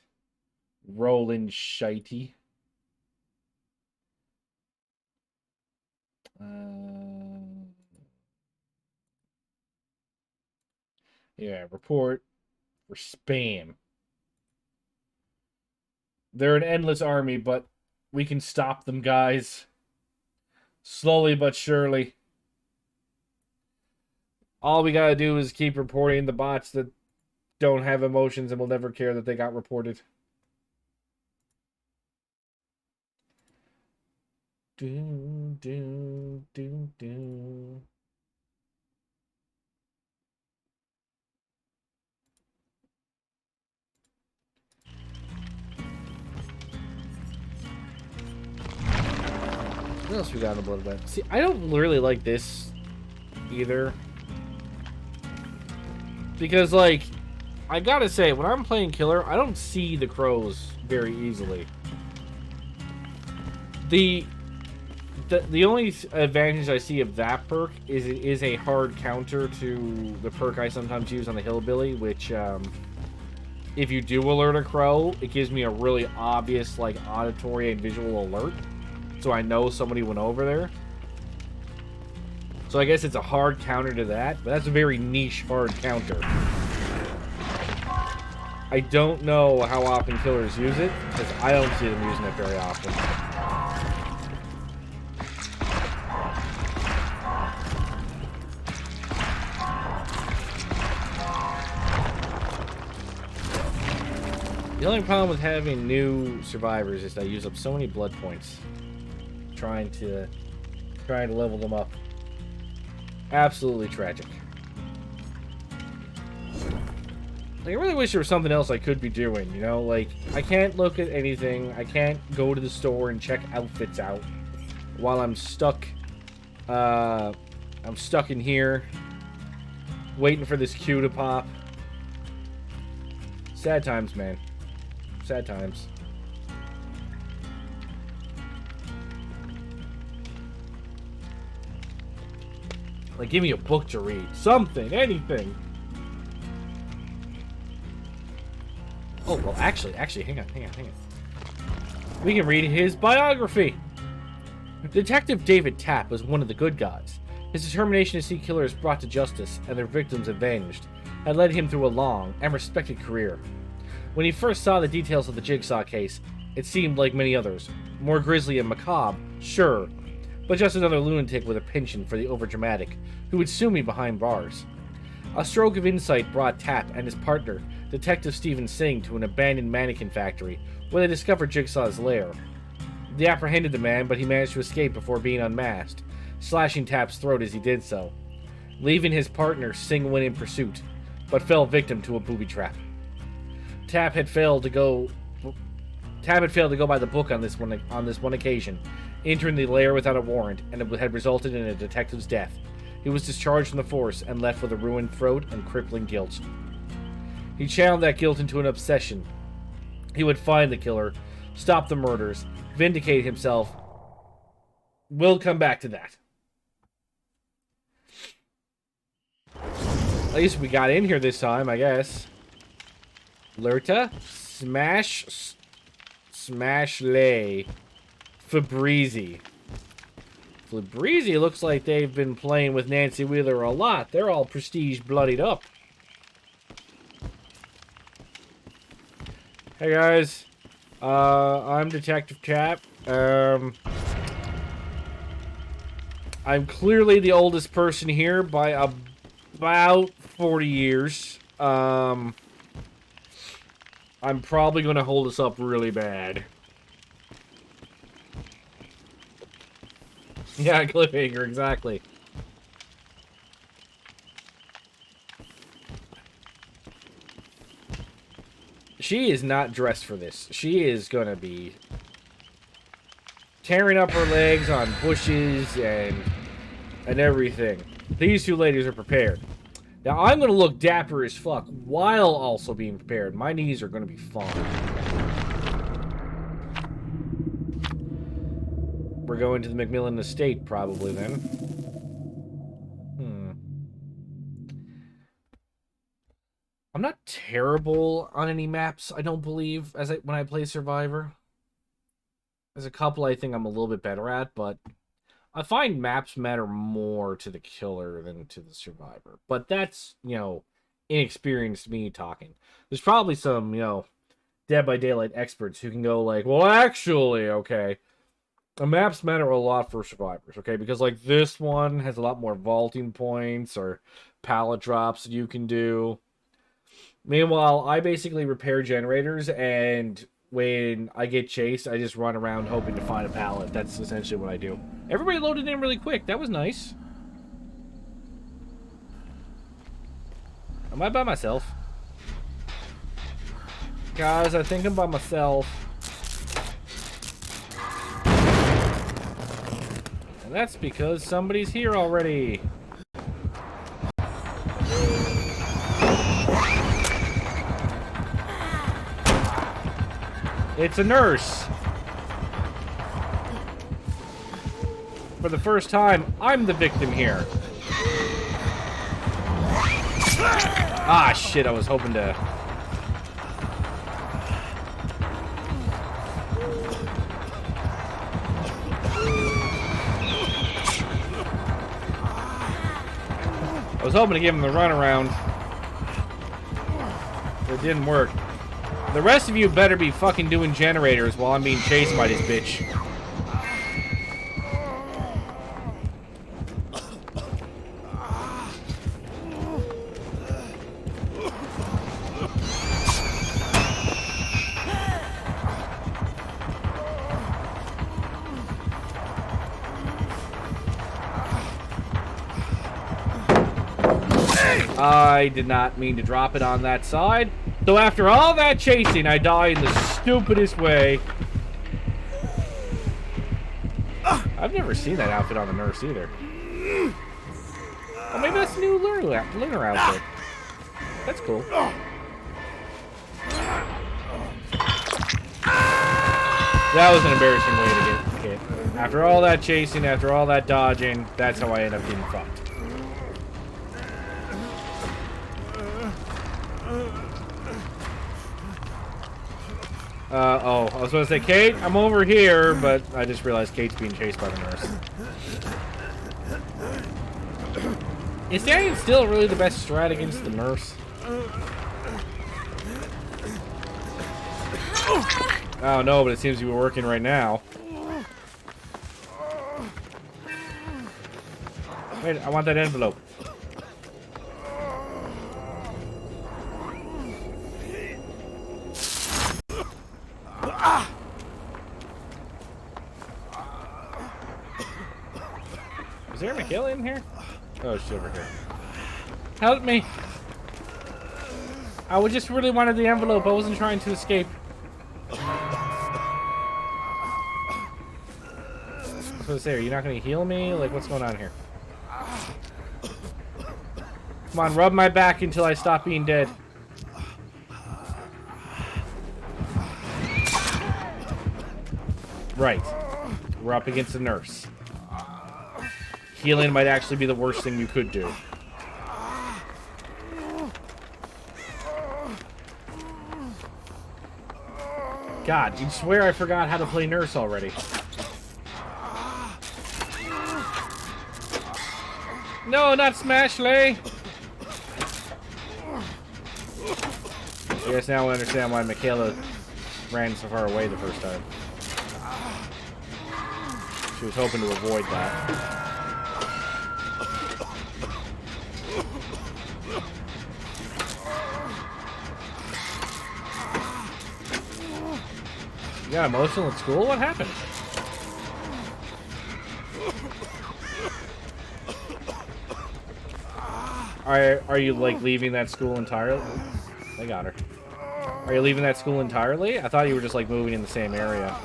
rolling shitey. Yeah, report for spam. They're an endless army, but we can stop them, guys. Slowly but surely. All we gotta do is keep reporting the bots that don't have emotions and will never care that they got reported. Do, do, do, do. What else we got in the blood bed? See, I don't really like this either. Because, like, I gotta say, when I'm playing Killer, I don't see the crows very easily. The only advantage I see of that perk is it is a hard counter to the perk I sometimes use on the Hillbilly, which, if you do alert a crow, it gives me a really obvious, like, auditory and visual alert. So I know somebody went over there. So I guess it's a hard counter to that, but that's a very niche hard counter. I don't know how often killers use it, because I don't see them using it very often. The only problem with having new survivors is that I use up so many blood points trying to level them up. Absolutely tragic. Like, I really wish there was something else I could be doing, you know? Like, I can't look at anything. I can't go to the store and check outfits out while I'm stuck. I'm stuck in here waiting for this queue to pop. Sad times, man. Sad times. Like, give me a book to read. Something, anything. Oh, well, actually, hang on. We can read his biography. Detective David Tapp was one of the good guys. His determination to see killers brought to justice and their victims avenged had led him through a long and respected career. When he first saw the details of the Jigsaw case, it seemed like many others. More grisly and macabre, sure, but just another lunatic with a penchant for the overdramatic, who would soon be behind bars. A stroke of insight brought Tapp and his partner, Detective Stephen Singh, to an abandoned mannequin factory, where they discovered Jigsaw's lair. They apprehended the man, but he managed to escape before being unmasked, slashing Tapp's throat as he did so. Leaving his partner, Singh went in pursuit, but fell victim to a booby trap. Tapp had failed to go by the book on this one occasion, entering the lair without a warrant, and it had resulted in a detective's death. He was discharged from the force and left with a ruined throat and crippling guilt. He channeled that guilt into an obsession. He would find the killer, stop the murders, vindicate himself. We'll come back to that. At least we got in here this time, I guess. Lerta, Smash Lay, Fabrizi. Fabrizi looks like they've been playing with Nancy Wheeler a lot. They're all prestige bloodied up. Hey guys, I'm Detective Tapp. I'm clearly the oldest person here by about 40 years. I'm probably going to hold us up really bad. Yeah, cliffhanger, exactly. She is not dressed for this. She is going to be tearing up her legs on bushes and everything. These two ladies are prepared. Now, I'm going to look dapper as fuck while also being prepared. My knees are going to be fine. We're going to the McMillan estate, probably, then. I'm not terrible on any maps, I don't believe, when I play Survivor. There's a couple I think I'm a little bit better at, but I find maps matter more to the killer than to the survivor. But that's, you know, inexperienced me talking. There's probably some, you know, Dead by Daylight experts who can go like, well, actually, okay, the maps matter a lot for survivors, okay? Because, like, this one has a lot more vaulting points or pallet drops that you can do. Meanwhile, I basically repair generators, and when I get chased, I just run around hoping to find a pallet. That's essentially what I do. Everybody loaded in really quick. That was nice. Am I by myself? Guys, I think I'm by myself. And that's because somebody's here already. It's a nurse. For the first time, I'm the victim here. Ah, shit, I was hoping to... I was hoping to give him the runaround. It didn't work. The rest of you better be fucking doing generators while I'm being chased by this bitch. I did not mean to drop it on that side. So after all that chasing, I die in the stupidest way. I've never seen that outfit on the nurse either. Oh, maybe that's a new lunar outfit. That's cool. That was an embarrassing way to get hit. After all that chasing, after all that dodging, that's how I end up getting fucked. Oh, I was going to say, Kate, I'm over here, but I just realized Kate's being chased by the nurse. Is standing still really the best strat against the nurse? Oh, no, but it seems to be working right now. Wait, I want that envelope. Is there a McKelly in here? Oh, she's over here. Help me! I just really wanted the envelope. I wasn't trying to escape. So say, are you not going to heal me? Like, what's going on here? Come on, rub my back until I stop being dead. Right. We're up against a nurse. Healing might actually be the worst thing you could do. God, you'd swear I forgot how to play nurse already. No, not Smashley! I guess now I understand why Michaela ran so far away the first time. She was hoping to avoid that. You got emotional at school? What happened? Are you like leaving that school entirely? I got her. Are you leaving that school entirely? I thought you were just like moving in the same area.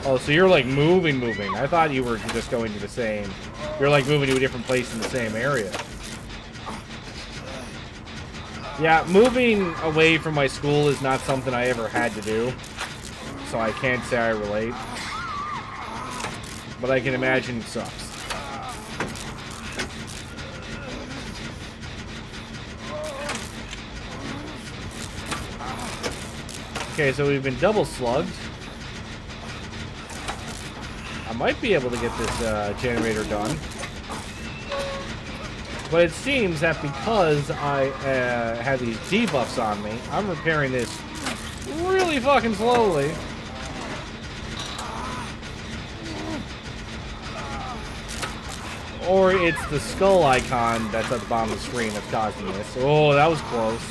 Oh, so you're like moving. I thought you were just going to the same... You're like moving to a different place in the same area. Yeah, moving away from my school is not something I ever had to do. So I can't say I relate. But I can imagine it sucks. Okay, so we've been double slugged. I might be able to get this generator done. But it seems that because I have these debuffs on me, I'm repairing this really fucking slowly. Or it's the skull icon that's at the bottom of the screen that's causing this. Oh, that was close.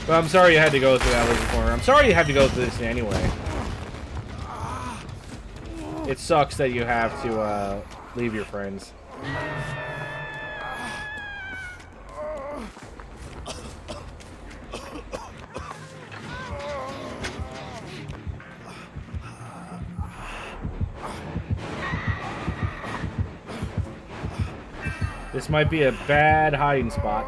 But I'm sorry you had to go through that laser corner. I'm sorry you had to go through this anyway. It sucks that you have to leave your friends. This might be a bad hiding spot.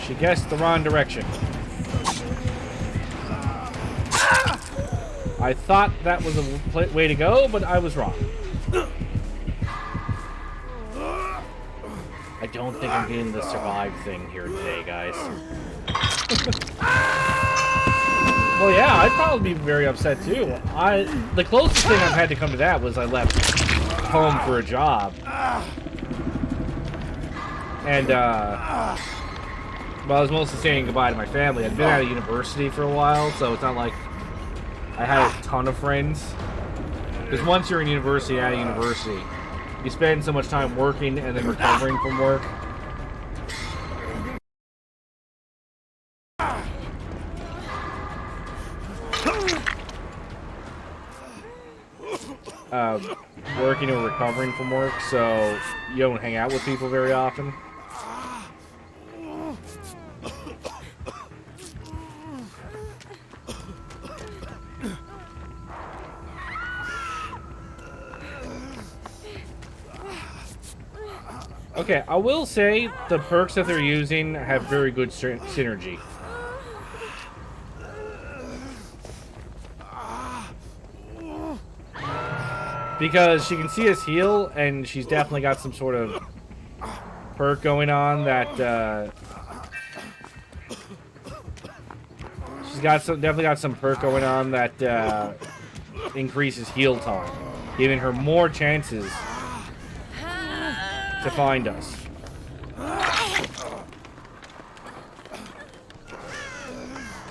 She guessed the wrong direction. I thought that was a way to go, but I was wrong. I don't think I'm getting the survive thing here today, guys. Well, yeah, I'd probably be very upset too. The closest thing I've had to come to that was I left home for a job. And, well, I was mostly saying goodbye to my family. I'd been out of university for a while, so it's not like I had a ton of friends. Because once you're in university, out of university, you spend so much time working and then recovering from work. Working or recovering from work, so you don't hang out with people very often. Okay, I will say the perks that they're using have very good synergy. Because she can see us heal, and she's definitely got some sort of perk going on that, she's got definitely got some perk going on that, increases heal time, giving her more chances to find us.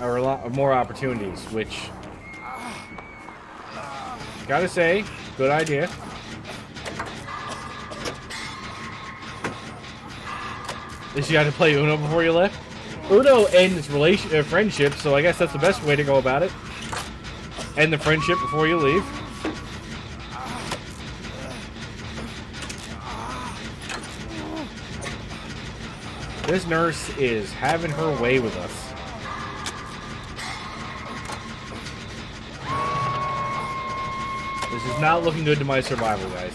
Or a lot more opportunities, which, gotta say, good idea. Did you have to play Uno before you left? Uno ends friendship, so I guess that's the best way to go about it. End the friendship before you leave. This nurse is having her way with us. This is not looking good to my survival, guys.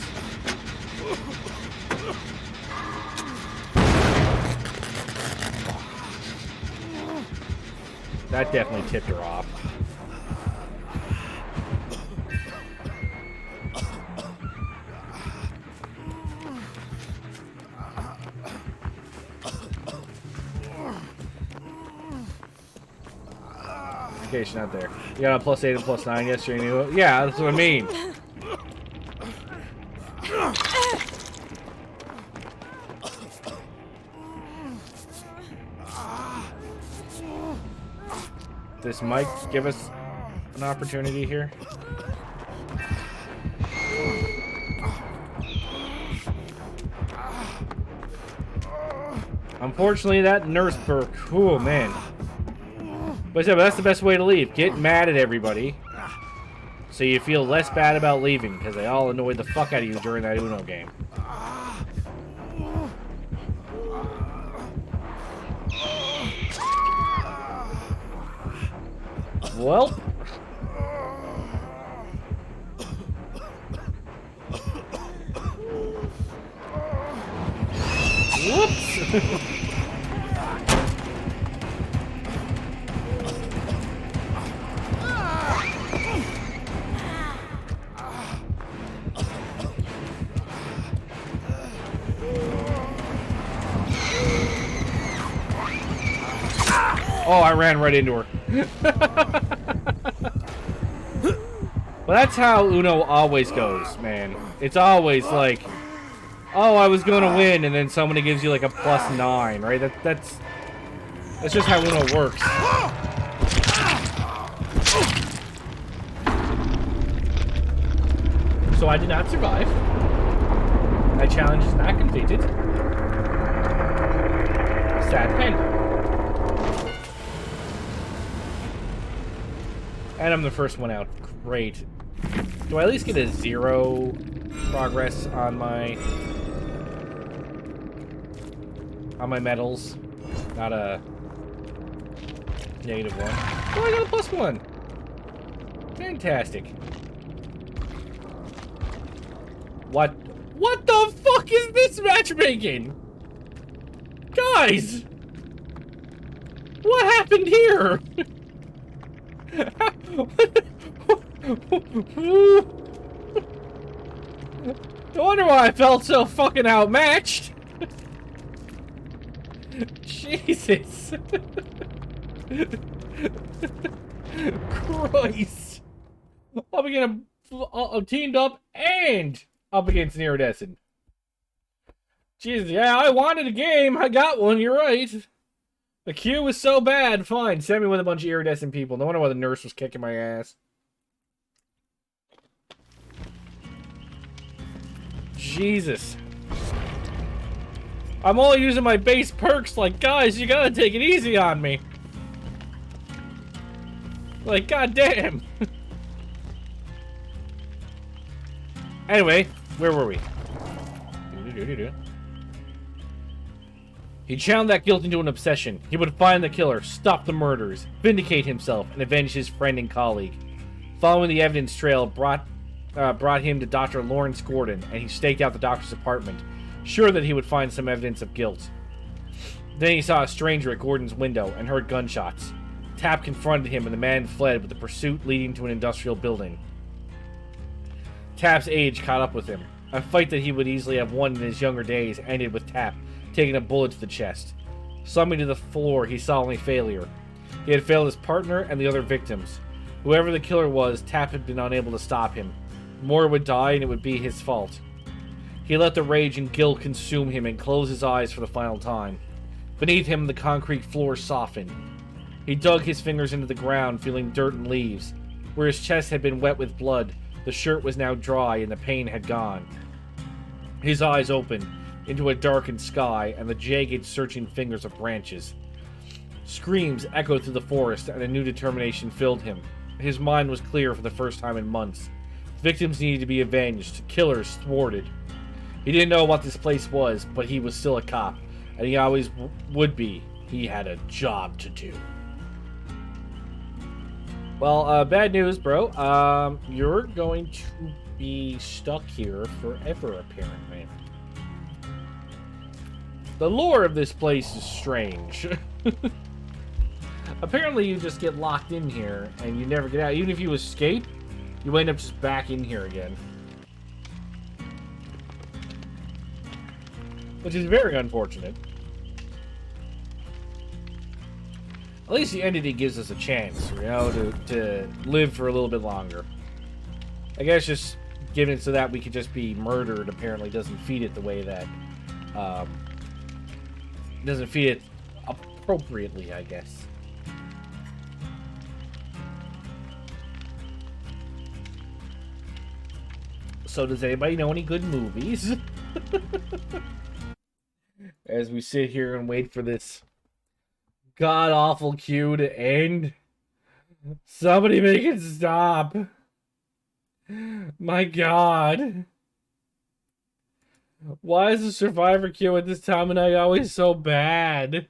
That definitely tipped her off. Okay, she's not there. You got a +8 and +9 yesterday, you knew it? Yeah, that's what I mean. This might give us an opportunity here. Unfortunately, that nurse perk. Oh, man. But that's the best way to leave. Get mad at everybody, so you feel less bad about leaving, because they all annoyed the fuck out of you during that Uno game. Well. Whoops. Oh, I ran right into her. Well, that's how Uno always goes, man. It's always like, oh, I was going to win, and then somebody gives you like a +9, right? That's just how Uno works. So I did not survive. My challenge is not completed. Sad pen. And I'm the first one out. Great. Do I at least get a 0 progress on my medals? Not a -1. Oh, I got a +1. Fantastic. What the fuck is this matchmaking? Guys! What happened here? No wonder why I felt so fucking outmatched. Jesus. Christ! I'll be getting teamed up and up against an iridescent. Jesus, yeah, I wanted a game. I got one, you're right. The queue was so bad. Fine, send me with a bunch of iridescent people. No wonder why the nurse was kicking my ass. Jesus. I'm only using my base perks. Like, guys, you gotta take it easy on me. Like, goddamn. Anyway, where were we? He channeled that guilt into an obsession. He would find the killer, stop the murders, vindicate himself, and avenge his friend and colleague. Following the evidence trail brought him to Dr. Lawrence Gordon, and he staked out the doctor's apartment, sure that he would find some evidence of guilt. Then he saw a stranger at Gordon's window and heard gunshots. Tapp confronted him, and the man fled with the pursuit leading to an industrial building. Tapp's age caught up with him. A fight that he would easily have won in his younger days ended with Tapp taking a bullet to the chest. Slumping to the floor, he saw only failure. He had failed his partner and the other victims. Whoever the killer was, Tapp had been unable to stop him. More would die, and it would be his fault. He let the rage and guilt consume him and closed his eyes for the final time. Beneath him, the concrete floor softened. He dug his fingers into the ground, feeling dirt and leaves. Where his chest had been wet with blood, the shirt was now dry and the pain had gone. His eyes opened into a darkened sky and the jagged, searching fingers of branches. Screams echoed through the forest, and a new determination filled him. His mind was clear for the first time in months. Victims needed to be avenged, killers thwarted. He didn't know what this place was, but he was still a cop, and he always would be. He had a job to do. Well, bad news, bro. You're going to be stuck here forever, apparently. The lore of this place is strange. Apparently, you just get locked in here, and you never get out. Even if you escape, you end up just back in here again. Which is very unfortunate. At least the entity gives us a chance, you know, to live for a little bit longer. I guess just giving it so that we could just be murdered apparently doesn't feed it the way that... doesn't feed it appropriately, I guess. So does anybody know any good movies? As we sit here and wait for this god-awful queue to end. Somebody make it stop. My god. Why is the Survivor queue at this time of night always so bad?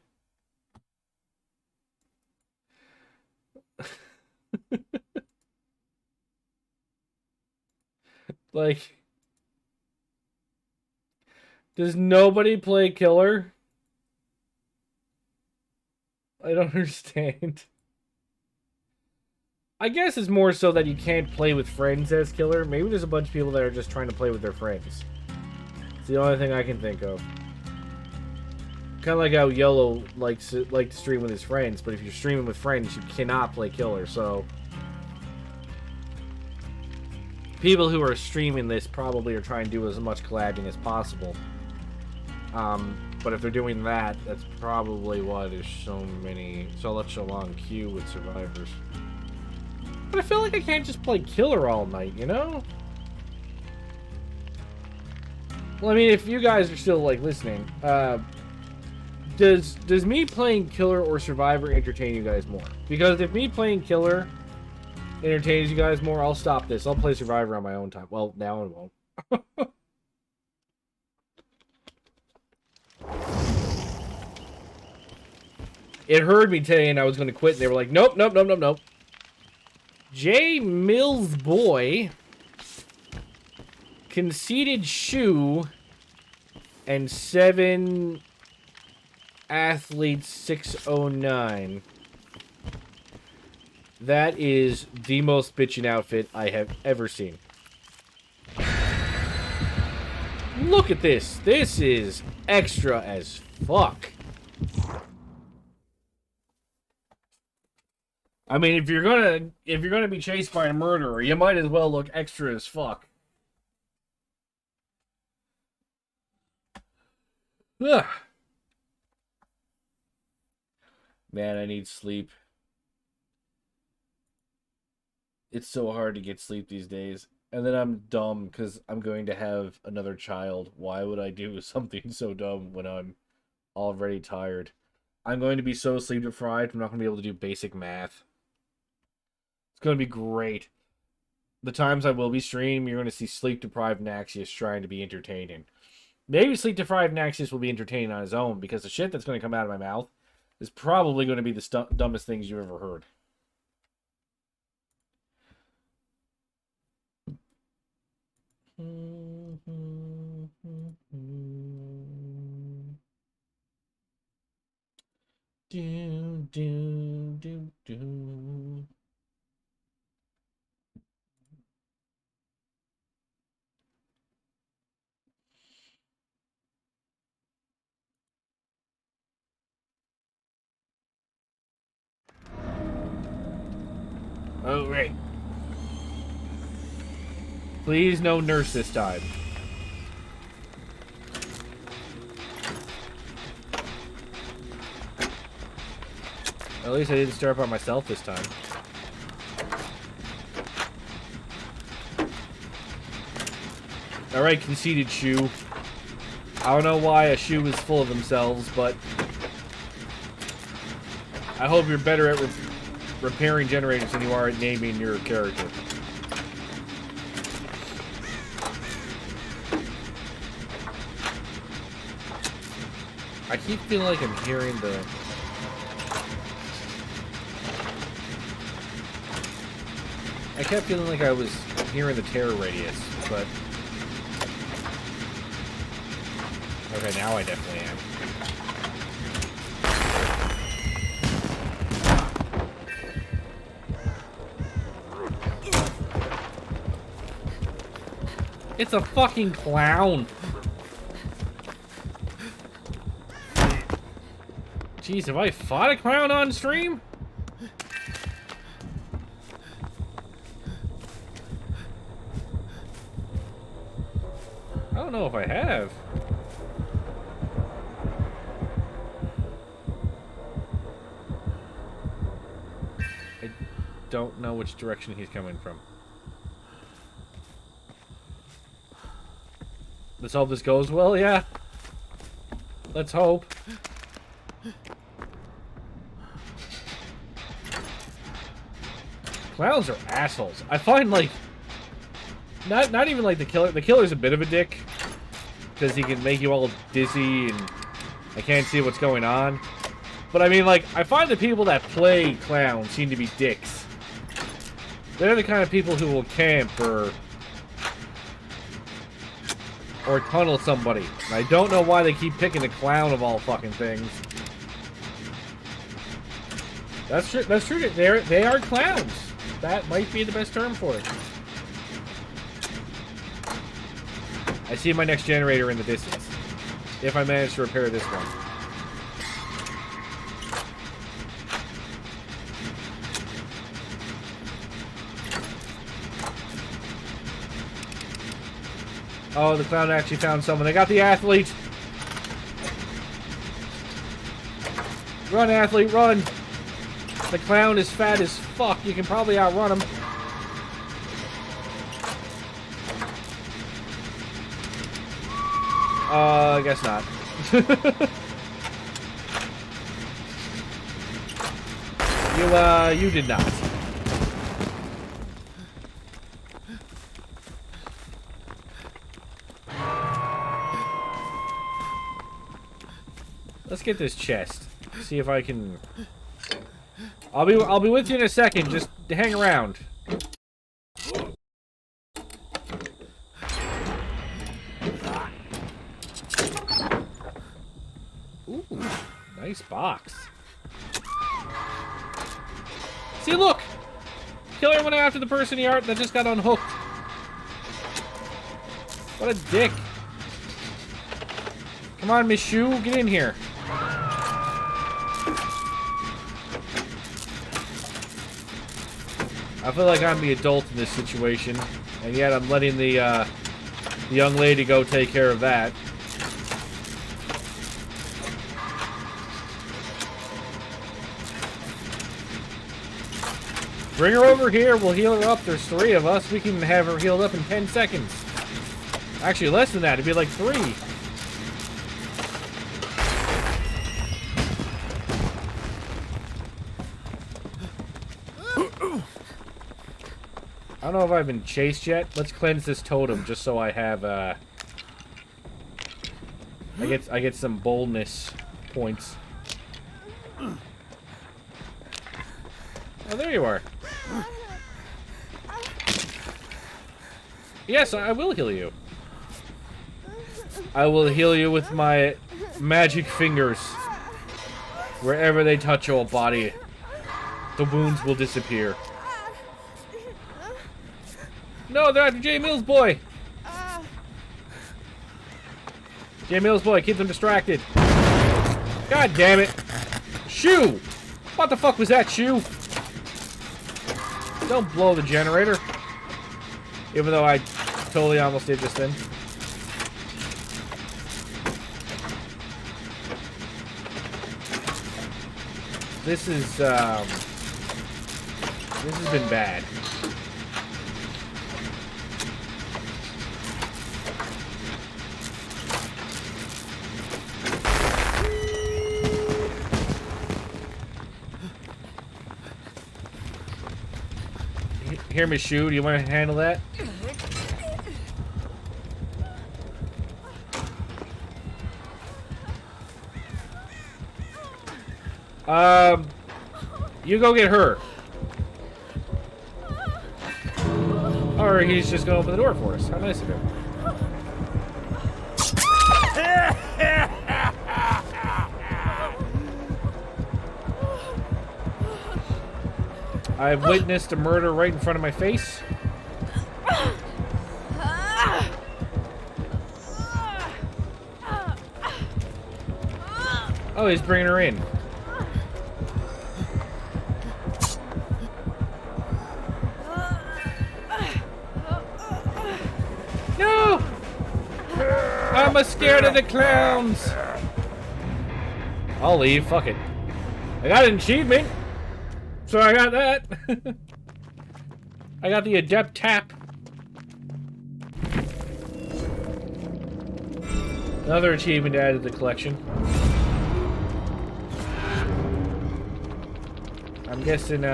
Like, does nobody play killer? I don't understand. I guess it's more so that you can't play with friends as killer. Maybe there's a bunch of people that are just trying to play with their friends. It's the only thing I can think of. Kind of like how Yellow likes to stream with his friends, but if you're streaming with friends, you cannot play killer, so... People who are streaming this probably are trying to do as much collabing as possible. But if they're doing that, that's probably why there's so such a long queue with survivors. But I feel like I can't just play killer all night, you know? Well, I mean, if you guys are still, like, listening, does me playing killer or survivor entertain you guys more? Because if me playing killer entertains you guys more, I'll stop this. I'll play survivor on my own time. Well, now I won't. It heard me saying I was going to quit, and they were like, nope, nope, nope, nope, nope. J. Mills Boy, Conceited Shoe, and 7 Athlete 609. That is the most bitchin' outfit I have ever seen. Look at this. This is extra as fuck. I mean, if you're gonna be chased by a murderer, you might as well look extra as fuck. Ugh. Man, I need sleep. It's so hard to get sleep these days. And then I'm dumb because I'm going to have another child. Why would I do something so dumb when I'm already tired? I'm going to be so sleep deprived, I'm not going to be able to do basic math. It's going to be great. The times I will be streaming, you're going to see sleep deprived Naxius trying to be entertaining. Maybe sleep deprived Naxius will be entertaining on his own because the shit that's going to come out of my mouth is probably going to be the dumbest things you've ever heard. Do, do, do, do. Oh, right. Please, no nurse this time. At least I didn't start by myself this time. Alright, conceited shoe. I don't know why a shoe is full of themselves, but I hope you're better at repairing generators than you are at naming your character. I keep feeling like I'm hearing the... I kept feeling like I was hearing the terror radius, but... Okay, now I definitely am. It's a fucking clown! Jeez, have I fought a clown on stream? I don't know if I have. I don't know which direction he's coming from. Let's hope this goes well, yeah. Let's hope. Clowns are assholes. I find, like, not even like the killer. The killer's a bit of a dick because he can make you all dizzy and I can't see what's going on. But I mean, like, I find the people that play clowns seem to be dicks. They're the kind of people who will camp or tunnel somebody. And I don't know why they keep picking the clown of all fucking things. That's true. That's true. They are clowns. That might be the best term for it. I see my next generator in the distance. If I manage to repair this one. Oh, the clown actually found someone. They got the athlete. Run, athlete, run. The clown is fat as fuck. You can probably outrun him. I guess not. You did not. Let's get this chest. See if I can... I'll be with you in a second. Just hang around. Ooh, nice box. See, look! Killer went after the person that just got unhooked. What a dick. Come on, Miss Shu, get in here. I feel like I'm the adult in this situation, and yet I'm letting the young lady go take care of that. Bring her over here, we'll heal her up. There's 3 of us. We can have her healed up in 10 seconds. Actually, less than that. It'd be like 3. I don't know if I've been chased yet. Let's cleanse this totem just so I have, I get some boldness points. Oh, there you are. Yes, I will heal you. I will heal you with my magic fingers. Wherever they touch your body, the wounds will disappear. No, they're after J. Mills boy. J. Mills boy, keep them distracted. God damn it. Shoe! What the fuck was that, Shoe? Don't blow the generator. Even though I totally almost did just then. This has been bad. Hear me, Shoe. Do you want to handle that? You go get her. Or he's just gonna open the door for us. How nice of him. I've witnessed a murder right in front of my face. Oh, he's bringing her in. No! I'm scared of the clowns. I'll leave. Fuck it. I got an achievement. So I got that. I got the Adept Tap. Another achievement added to the collection. I'm guessing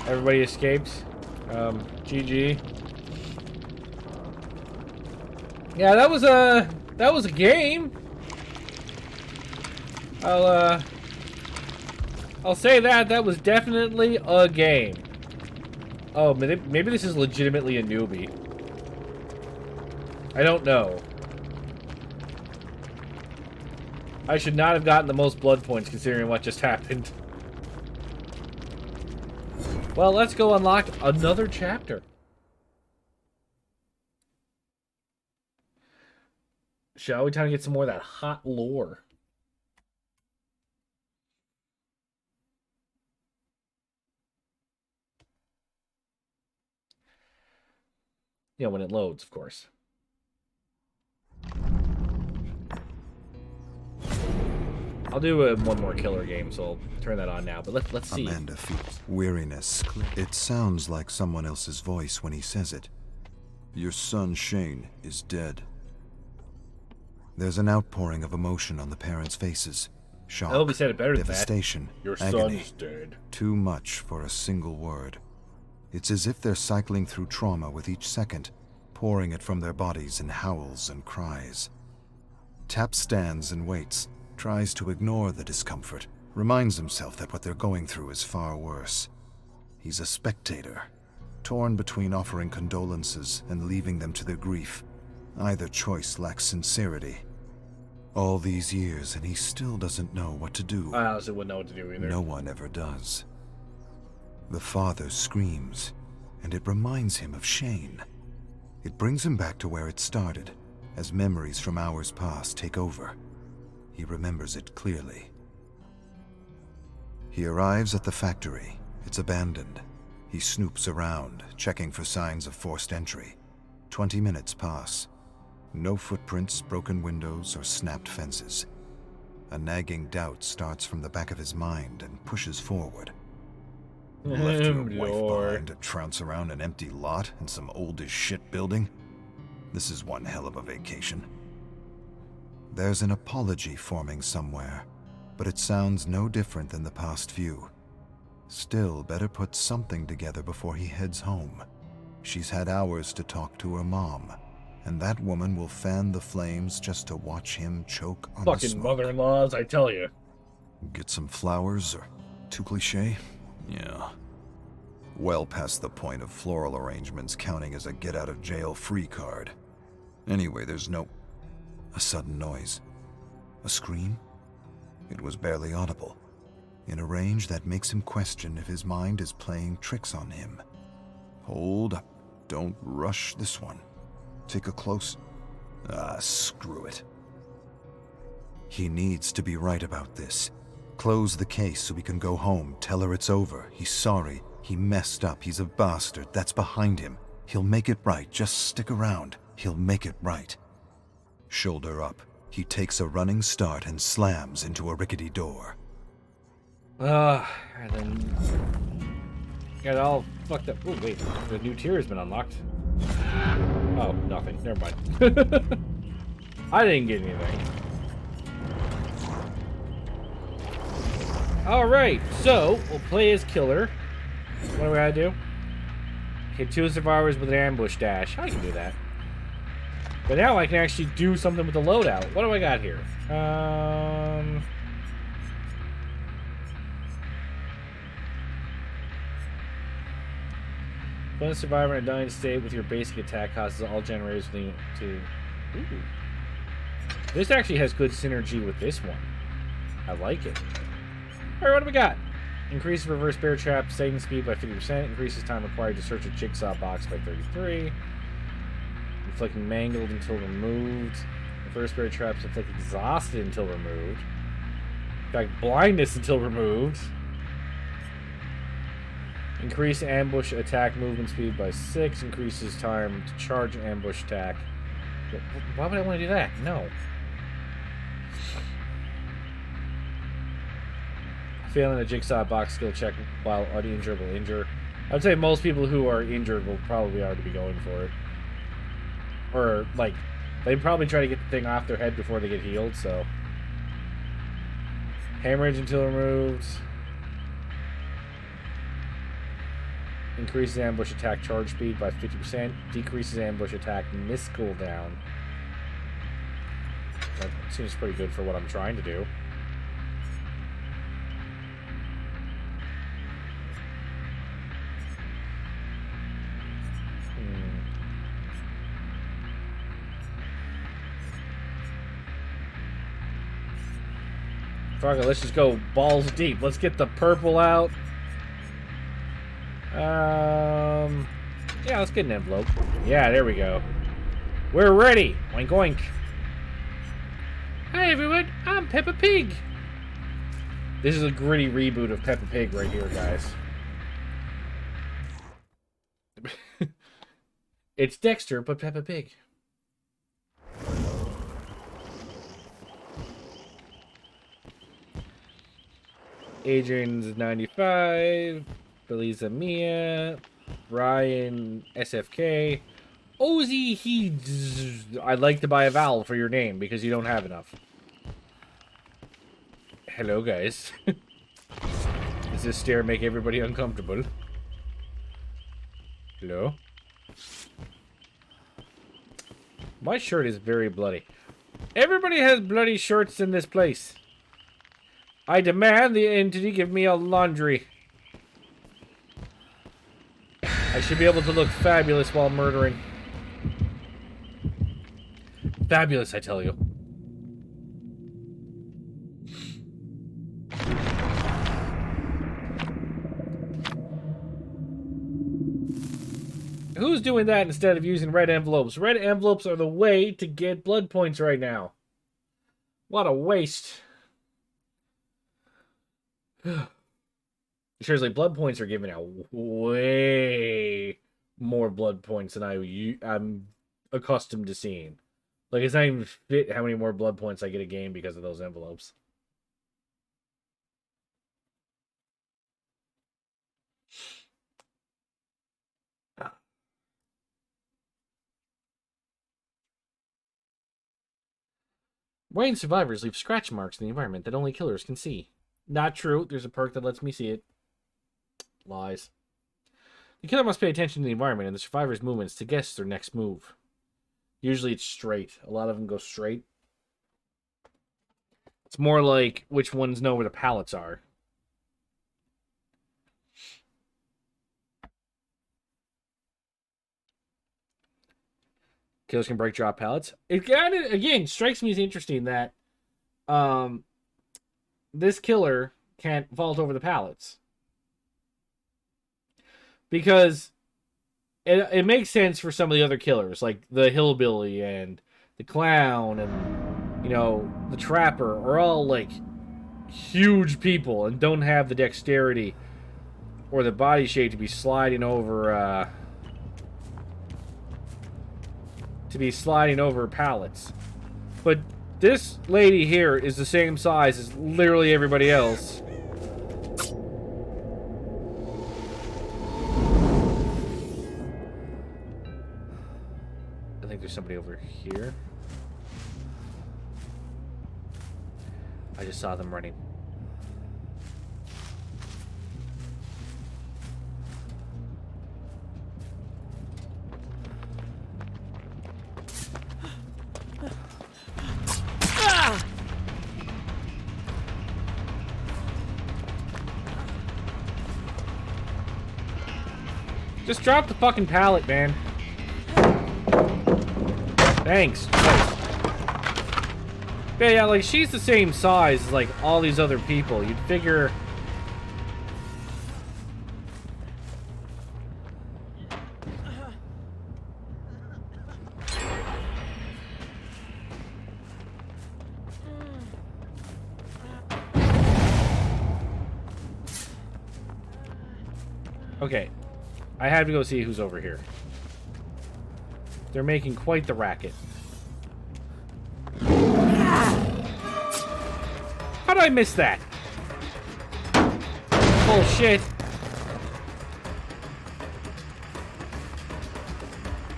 everybody escaped. GG. Yeah, that was a game. I'll say that was definitely a game. Oh, maybe this is legitimately a newbie. I don't know. I should not have gotten the most blood points considering what just happened. Well, let's go unlock another chapter. Shall we? Time to get some more of that hot lore. Yeah, when it loads, of course. I'll do one more killer game, so I'll turn that on now. But let's see. Amanda feels weariness. It sounds like someone else's voice when he says it. Your son Shane is dead. There's an outpouring of emotion on the parents' faces. Shock, Elby said it better than that. devastation, Your agony. son's dead. Too much for a single word. It's as if they're cycling through trauma with each second, pouring it from their bodies in howls and cries. Tap stands and waits, tries to ignore the discomfort, reminds himself that what they're going through is far worse. He's a spectator, torn between offering condolences and leaving them to their grief. Either choice lacks sincerity. All these years, and he still doesn't know what to do. I honestly wouldn't know what to do either. No one ever does. The father screams, and it reminds him of Shane. It brings him back to where it started, as memories from hours past take over. He remembers it clearly. He arrives at the factory, It's abandoned. He snoops around, checking for signs of forced entry. 20 minutes pass. No footprints, broken windows, or snapped fences. A nagging doubt starts from the back of his mind and pushes forward. Left your wife behind to trounce around an empty lot in some old-as-shit building? This is one hell of a vacation. There's an apology forming somewhere, but it sounds no different than the past few. Still, better put something together before he heads home. She's had hours to talk to her mom, and that woman will fan the flames just to watch him choke on the Fucking smoke. mother-in-laws, I tell you. Get some flowers, or too cliche? Yeah. Well past the point of floral arrangements counting as a get-out-of-jail-free card. Anyway, there's no... A sudden noise. A scream? It was barely audible, in a range that makes him question if his mind is playing tricks on him. Hold up. Don't rush this one. Take a close... screw it. He needs to be right about this. Close the case so we can go home, tell her it's over. He's sorry. He messed up. He's a bastard. That's behind him. He'll make it right. Just stick around. He'll make it right. Shoulder up. He takes a running start and slams into a rickety door. And then got all fucked up. Oh wait, the new tier has been unlocked. Oh, nothing. Never mind. I didn't get anything. All right, so we'll play as killer. What do we gotta do? Hit 2 survivors with an ambush dash. I can do that. But now I can actually do something with the loadout. What do I got here? When a survivor in a dying state with your basic attack causes all generators to... Ooh. This actually has good synergy with this one. I like it. Alright, what do we got? Increases reverse bear trap setting speed by 50%. Increases time required to search a jigsaw box by 33. Inflicting mangled until removed. Reverse bear traps inflict exhausted until removed. In fact, blindness until removed. Increase ambush attack movement speed by 6. Increases time to charge an ambush attack. Why would I want to do that? No. Failing a jigsaw box skill check while uninjured will injure. I would say most people who are injured will probably already be going for it. Or, like, they'd probably try to get the thing off their head before they get healed, so. Hemorrhage until removed. Increases ambush attack charge speed by 50%. Decreases ambush attack miss cooldown. That seems pretty good for what I'm trying to do. Fuck it, let's just go balls deep. Let's get the purple out. Yeah, let's get an envelope. Yeah, there we go. We're ready. Oink oink. Hi everyone, I'm Peppa Pig. This is a gritty reboot of Peppa Pig right here, guys. It's Dexter, but Peppa Pig. Adrian's 95. Billy's a Mia. Ryan SFK. Ozzy I'd like to buy a vowel for your name because you don't have enough. Hello, guys. Does this stare make everybody uncomfortable? Hello? My shirt is very bloody. Everybody has bloody shirts in this place. I demand the entity give me a laundry. I should be able to look fabulous while murdering. Fabulous, I tell you. Who's doing that instead of using red envelopes? Red envelopes are the way to get blood points right now. What a waste. Seriously, blood points are giving out way more blood points than I'm accustomed to seeing. Like, it's not even fit how many more blood points I get a game because of those envelopes. Rain survivors leave scratch marks in the environment that only killers can see. Not true. There's a perk that lets me see it. Lies. The killer must pay attention to the environment and the survivor's movements to guess their next move. Usually it's straight. A lot of them go straight. It's more like which ones know where the pallets are. Killers can break drop pallets. It kind of, again, strikes me as interesting that this killer can't vault over the pallets. Because it makes sense for some of the other killers, like the hillbilly and the clown and, you know, the trapper are all, like, huge people and don't have the dexterity or the body shape to be sliding over, pallets. But this lady here is the same size as literally everybody else. I think there's somebody over here. I just saw them running. Just drop the fucking pallet, man. Thanks. Yeah, like, she's the same size as, like, all these other people. You'd figure... Okay. I have to go see who's over here. They're making quite the racket. How did I miss that? Bullshit.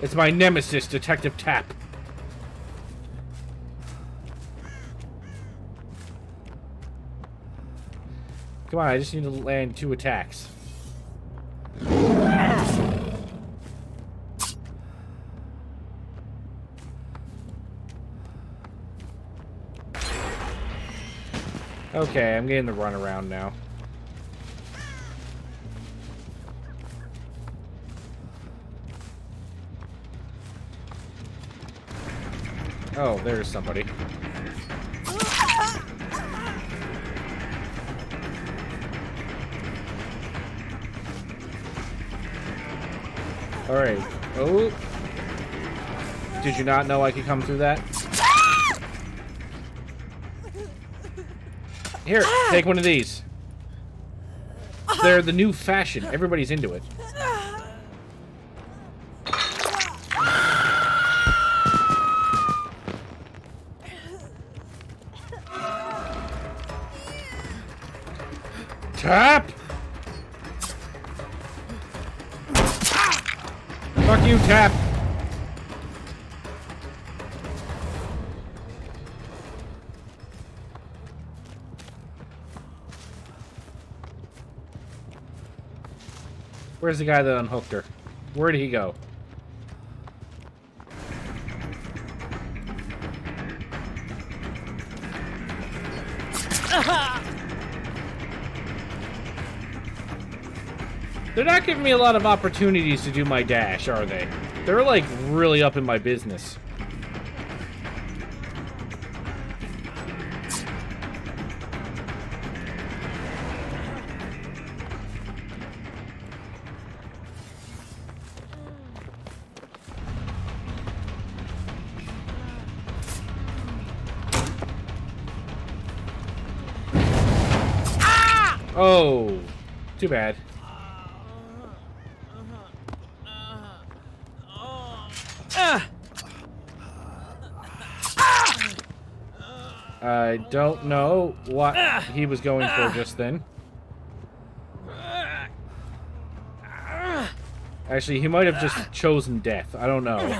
It's my nemesis, Detective Tap. Come on, I just need to land 2 attacks. Okay, I'm getting the runaround now. Oh, there's somebody. Alright. Oh. Did you not know I could come through that? Here, take one of these. They're the new fashion. Everybody's into it. Tap! Fuck you, Tap! Where's the guy that unhooked her? Where did he go? They're not giving me a lot of opportunities to do my dash, are they? They're, like, really up in my business. Oh, too bad. I don't know what he was going for just then. Actually, he might have just chosen death. I don't know.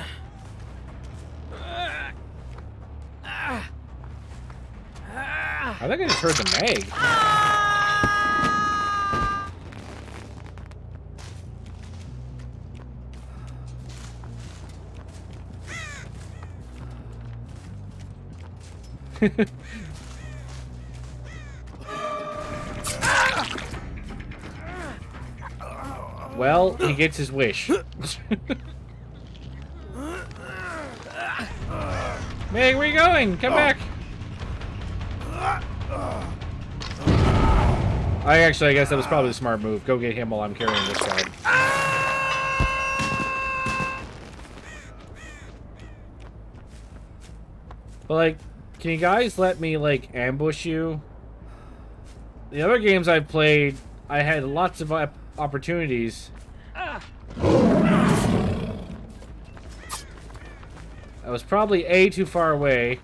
I think I just heard the Meg. Well, he gets his wish. Meg, where you going? Come back. I guess that was probably the smart move. Go get him while I'm carrying this side. But, like, can you guys let me, like, ambush you? The other games I've played, I had lots of opportunities. I was probably A, too far away.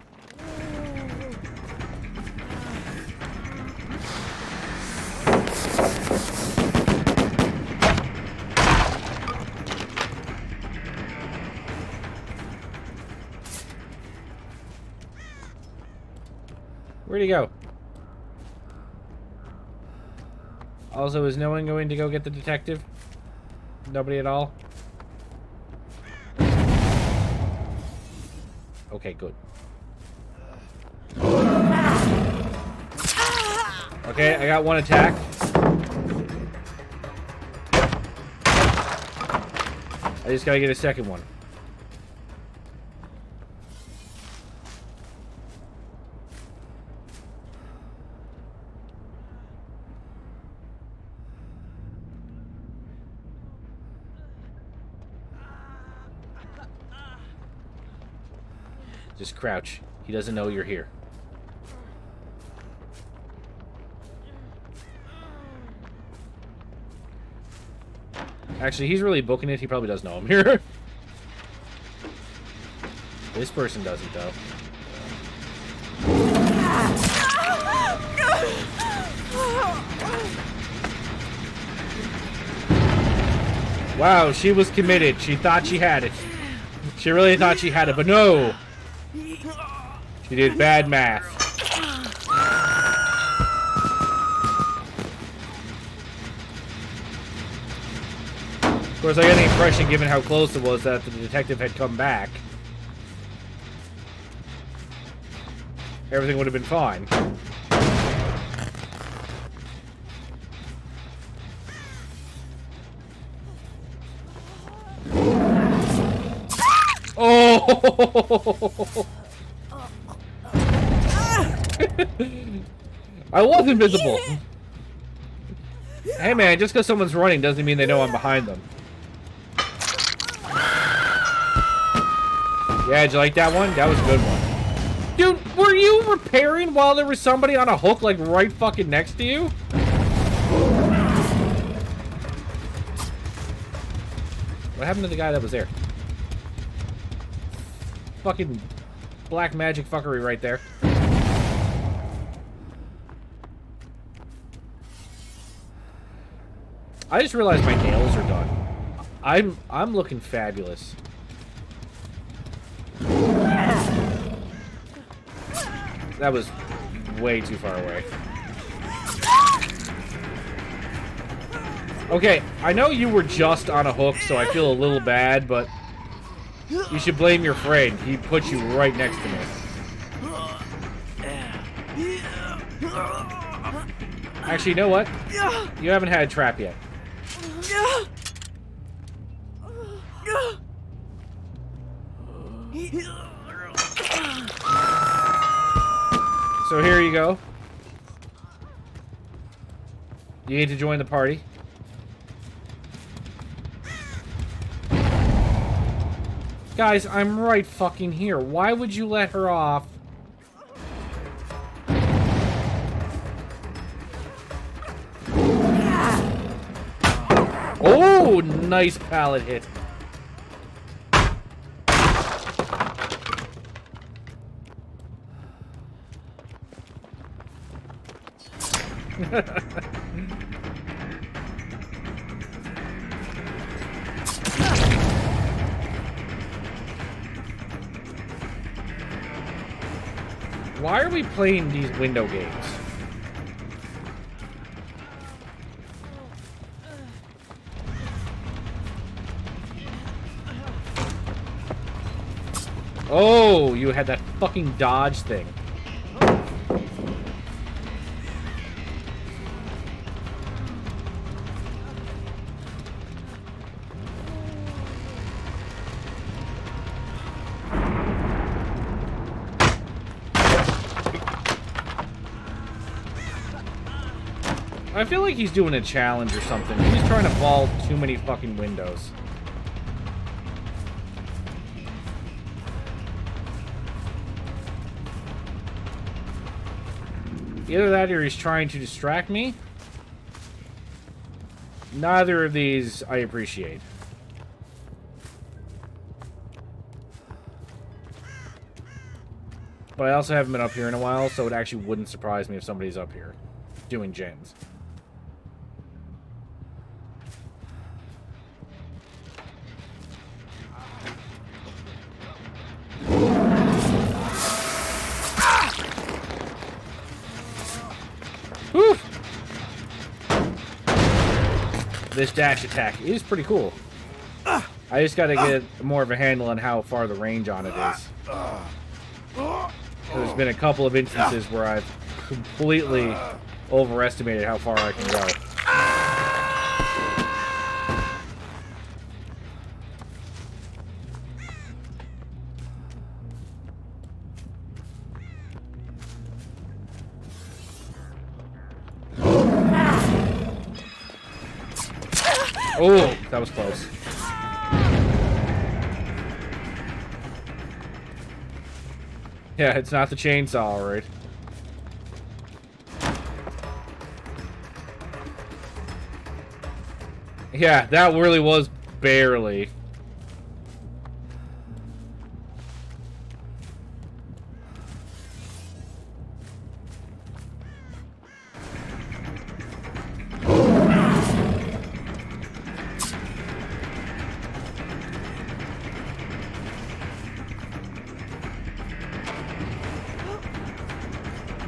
Where'd he go? Also, is no one going to go get the detective? Nobody at all? Okay, good. Okay, I got one attack. I just gotta get a second one. Just crouch. He doesn't know you're here. Actually, he's really booking it. He probably does know I'm here. This person doesn't, though. Wow, she was committed. She thought she had it. She really thought she had it, but no! She did bad math. Of course, I got the impression, given how close it was, that the detective had come back. Everything would have been fine. Oh! I was invisible. Hey man, just because someone's running doesn't mean they know I'm behind them. Yeah, did you like that one? That was a good one. Dude, were you repairing while there was somebody on a hook, like, right fucking next to you? What happened to the guy that was there? Fucking black magic fuckery right there. I just realized my nails are done. I'm looking fabulous. That was way too far away. Okay, I know you were just on a hook, so I feel a little bad, but you should blame your friend. He put you right next to me. Actually, you know what? You haven't had a trap yet. So here you go. You need to join the party. Guys, I'm right fucking here. Why would you let her off? nice pallet hit. Why are we playing these window games? Oh, you had that fucking dodge thing. I feel like he's doing a challenge or something. He's trying to vault too many fucking windows. Either that or he's trying to distract me. Neither of these I appreciate. But I also haven't been up here in a while, so it actually wouldn't surprise me if somebody's up here doing gens. Whew. This dash attack is pretty cool. I just gotta get more of a handle on how far the range on it is. There's been a couple of instances where I've completely overestimated how far I can go. Oh, that was close. Yeah, it's not the chainsaw, all right. Yeah, that really was barely.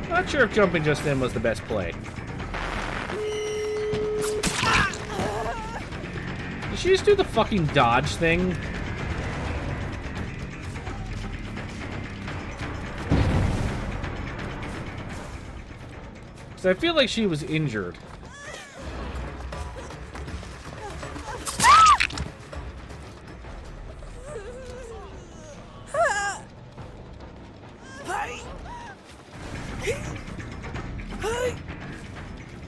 Not sure if jumping just in was the best play. Did she just do the fucking dodge thing? Because I feel like she was injured.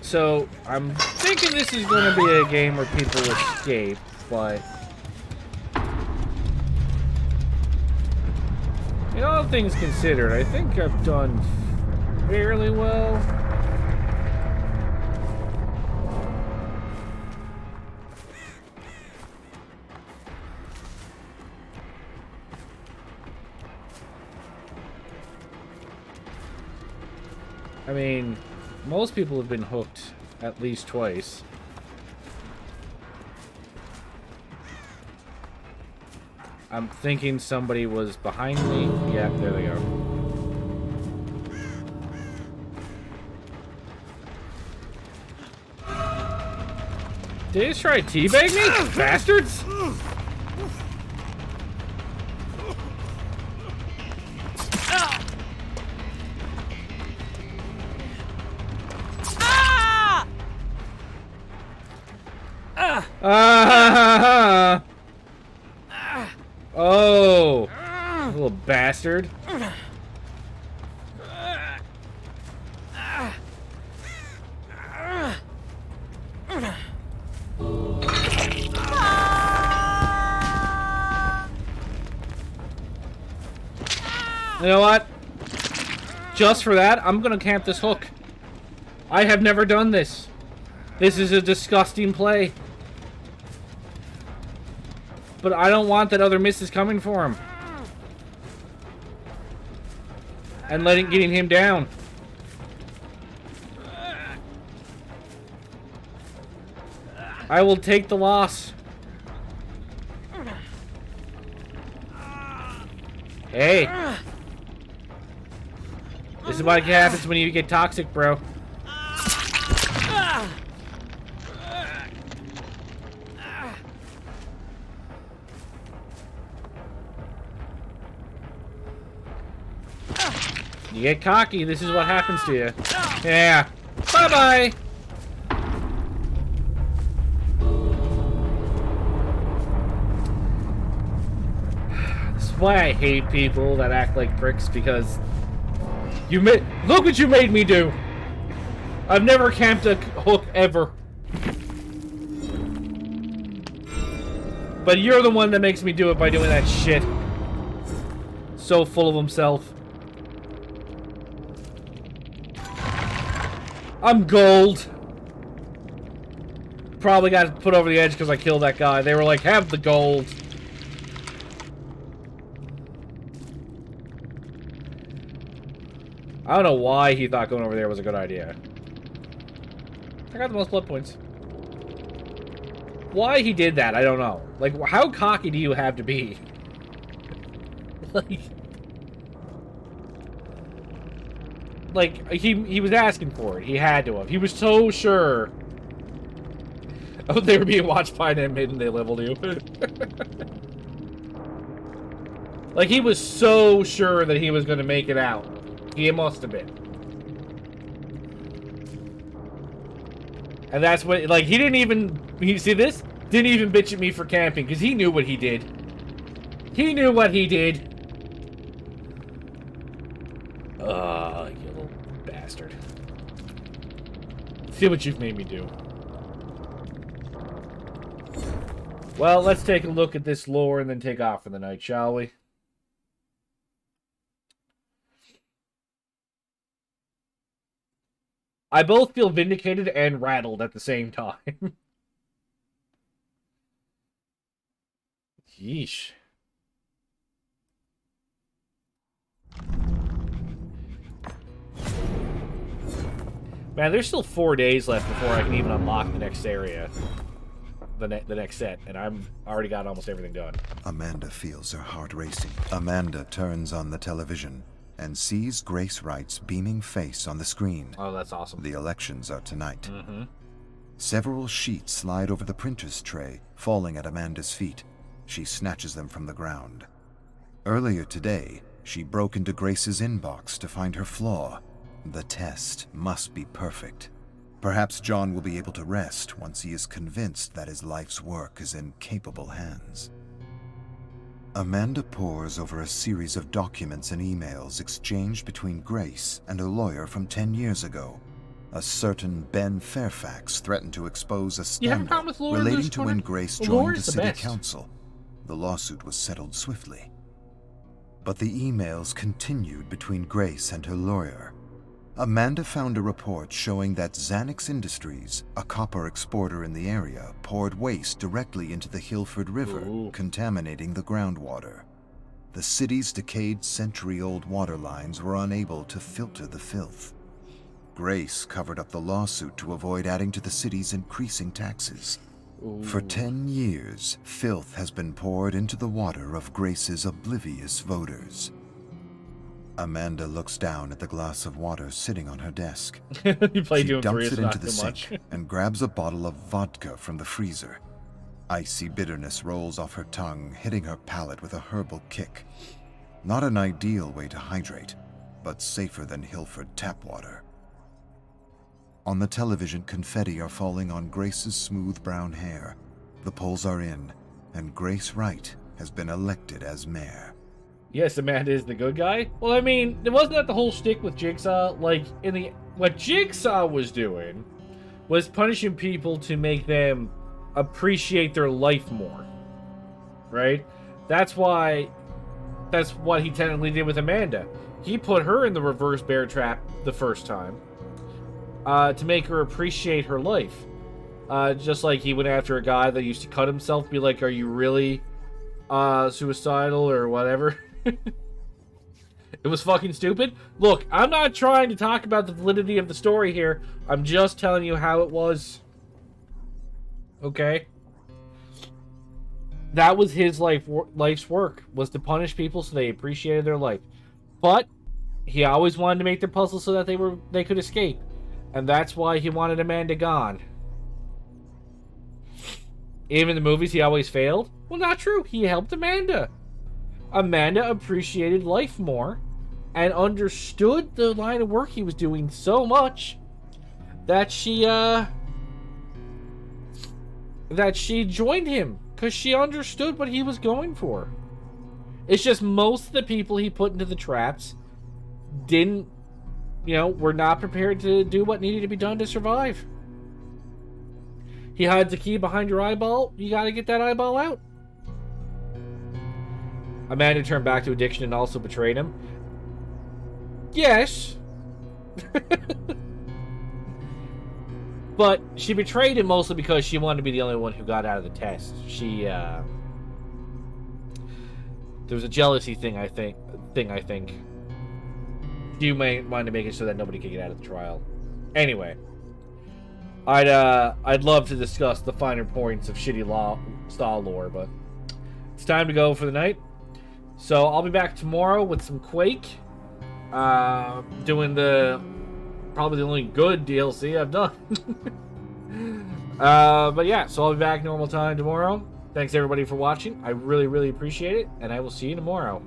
So, I'm thinking this is going to be a game where people escape, but... in all things considered, I think I've done fairly well. I mean... most people have been hooked at least twice. I'm thinking somebody was behind me. Yeah, there they go. Did they just try to teabag me? Bastards! Oh, little bastard. You know what? Just for that, I'm gonna camp this hook. I have never done this. This is a disgusting play. But I don't want that other missus coming for him. And getting him down. I will take the loss. Hey. This is what happens when you get toxic, bro. You get cocky, this is what happens to you. Yeah. Bye-bye. This is why I hate people that act like pricks, because look what you made me do. I've never camped a hook ever. But you're the one that makes me do it by doing that shit. So full of himself. I'm gold. Probably got put over the edge because I killed that guy. They were like, have the gold. I don't know why he thought going over there was a good idea. I got the most blood points. Why he did that, I don't know. Like, how cocky do you have to be? Like, he was asking for it. He had to have. He was so sure. Oh, they were being watched by an inmate and they leveled you. Like, he was so sure that he was going to make it out. He must have been. And that's what, like, he didn't even, you see this? Didn't even bitch at me for camping, because he knew what he did. He knew what he did. You little bastard. See what you've made me do. Well, let's take a look at this lore and then take off for the night, shall we? I both feel vindicated and rattled at the same time. Yeesh. Man, there's still 4 days left before I can even unlock the next area. The next set, and I'm already got almost everything done. Amanda feels her heart racing. Amanda turns on the television and sees Grace Wright's beaming face on the screen. Oh, that's awesome. The elections are tonight. Mm-hmm. Several sheets slide over the printer's tray, falling at Amanda's feet. She snatches them from the ground. Earlier today, she broke into Grace's inbox to find her flaw. The test must be perfect. Perhaps John will be able to rest once he is convinced that his life's work is in capable hands. Amanda pores over a series of documents and emails exchanged between Grace and a lawyer from 10 years ago. A certain Ben Fairfax threatened to expose a scandal relating to when Grace joined the city council. The lawsuit was settled swiftly. But the emails continued between Grace and her lawyer. Amanda found a report showing that Xanix Industries, a copper exporter in the area, poured waste directly into the Hilford River, contaminating the groundwater. The city's decayed century-old water lines were unable to filter the filth. Grace covered up the lawsuit to avoid adding to the city's increasing taxes. For 10 years, filth has been poured into the water of Grace's oblivious voters. Amanda looks down at the glass of water sitting on her desk. She dumps it into the sink and grabs a bottle of vodka from the freezer. Icy bitterness rolls off her tongue, hitting her palate with a herbal kick. Not an ideal way to hydrate, but safer than Hilford tap water. On the television, confetti are falling on Grace's smooth brown hair. The polls are in, and Grace Wright has been elected as mayor. Yes, Amanda is the good guy. Well, I mean, wasn't that the whole shtick with Jigsaw? Like, what Jigsaw was doing was punishing people to make them appreciate their life more. Right? That's what he technically did with Amanda. He put her in the reverse bear trap the first time to make her appreciate her life. Just like he went after a guy that used to cut himself, be like, are you really suicidal or whatever. It was fucking stupid. Look, I'm not trying to talk about the validity of the story here. I'm just telling you how it was. Okay? That was his life's work, was to punish people so they appreciated their life. But he always wanted to make the puzzle so that they could escape. And that's why he wanted Amanda gone. Even in the movies, he always failed? Well, not true. He helped Amanda. Amanda appreciated life more and understood the line of work he was doing so much that she joined him because she understood what he was going for. It's just most of the people he put into the traps didn't, were not prepared to do what needed to be done to survive. He hides the key behind your eyeball. You gotta get that eyeball out. Amanda turned back to addiction and also betrayed him. Yes. But she betrayed him mostly because she wanted to be the only one who got out of the test. There was a jealousy thing, I think. You may want to make it so that nobody could get out of the trial. Anyway, I'd love to discuss the finer points of shitty style lore, but it's time to go for the night. So I'll be back tomorrow with some Quake, doing probably the only good DLC I've done. But yeah, so I'll be back normal time tomorrow. Thanks everybody for watching. I really, really appreciate it, and I will see you tomorrow.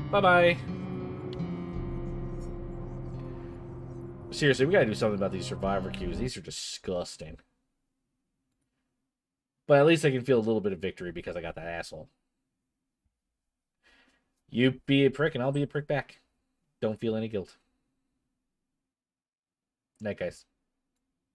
Bye-bye. Seriously, we gotta do something about these survivor queues. These are disgusting. But at least I can feel a little bit of victory because I got that asshole. You be a prick and I'll be a prick back. Don't feel any guilt. Night, guys.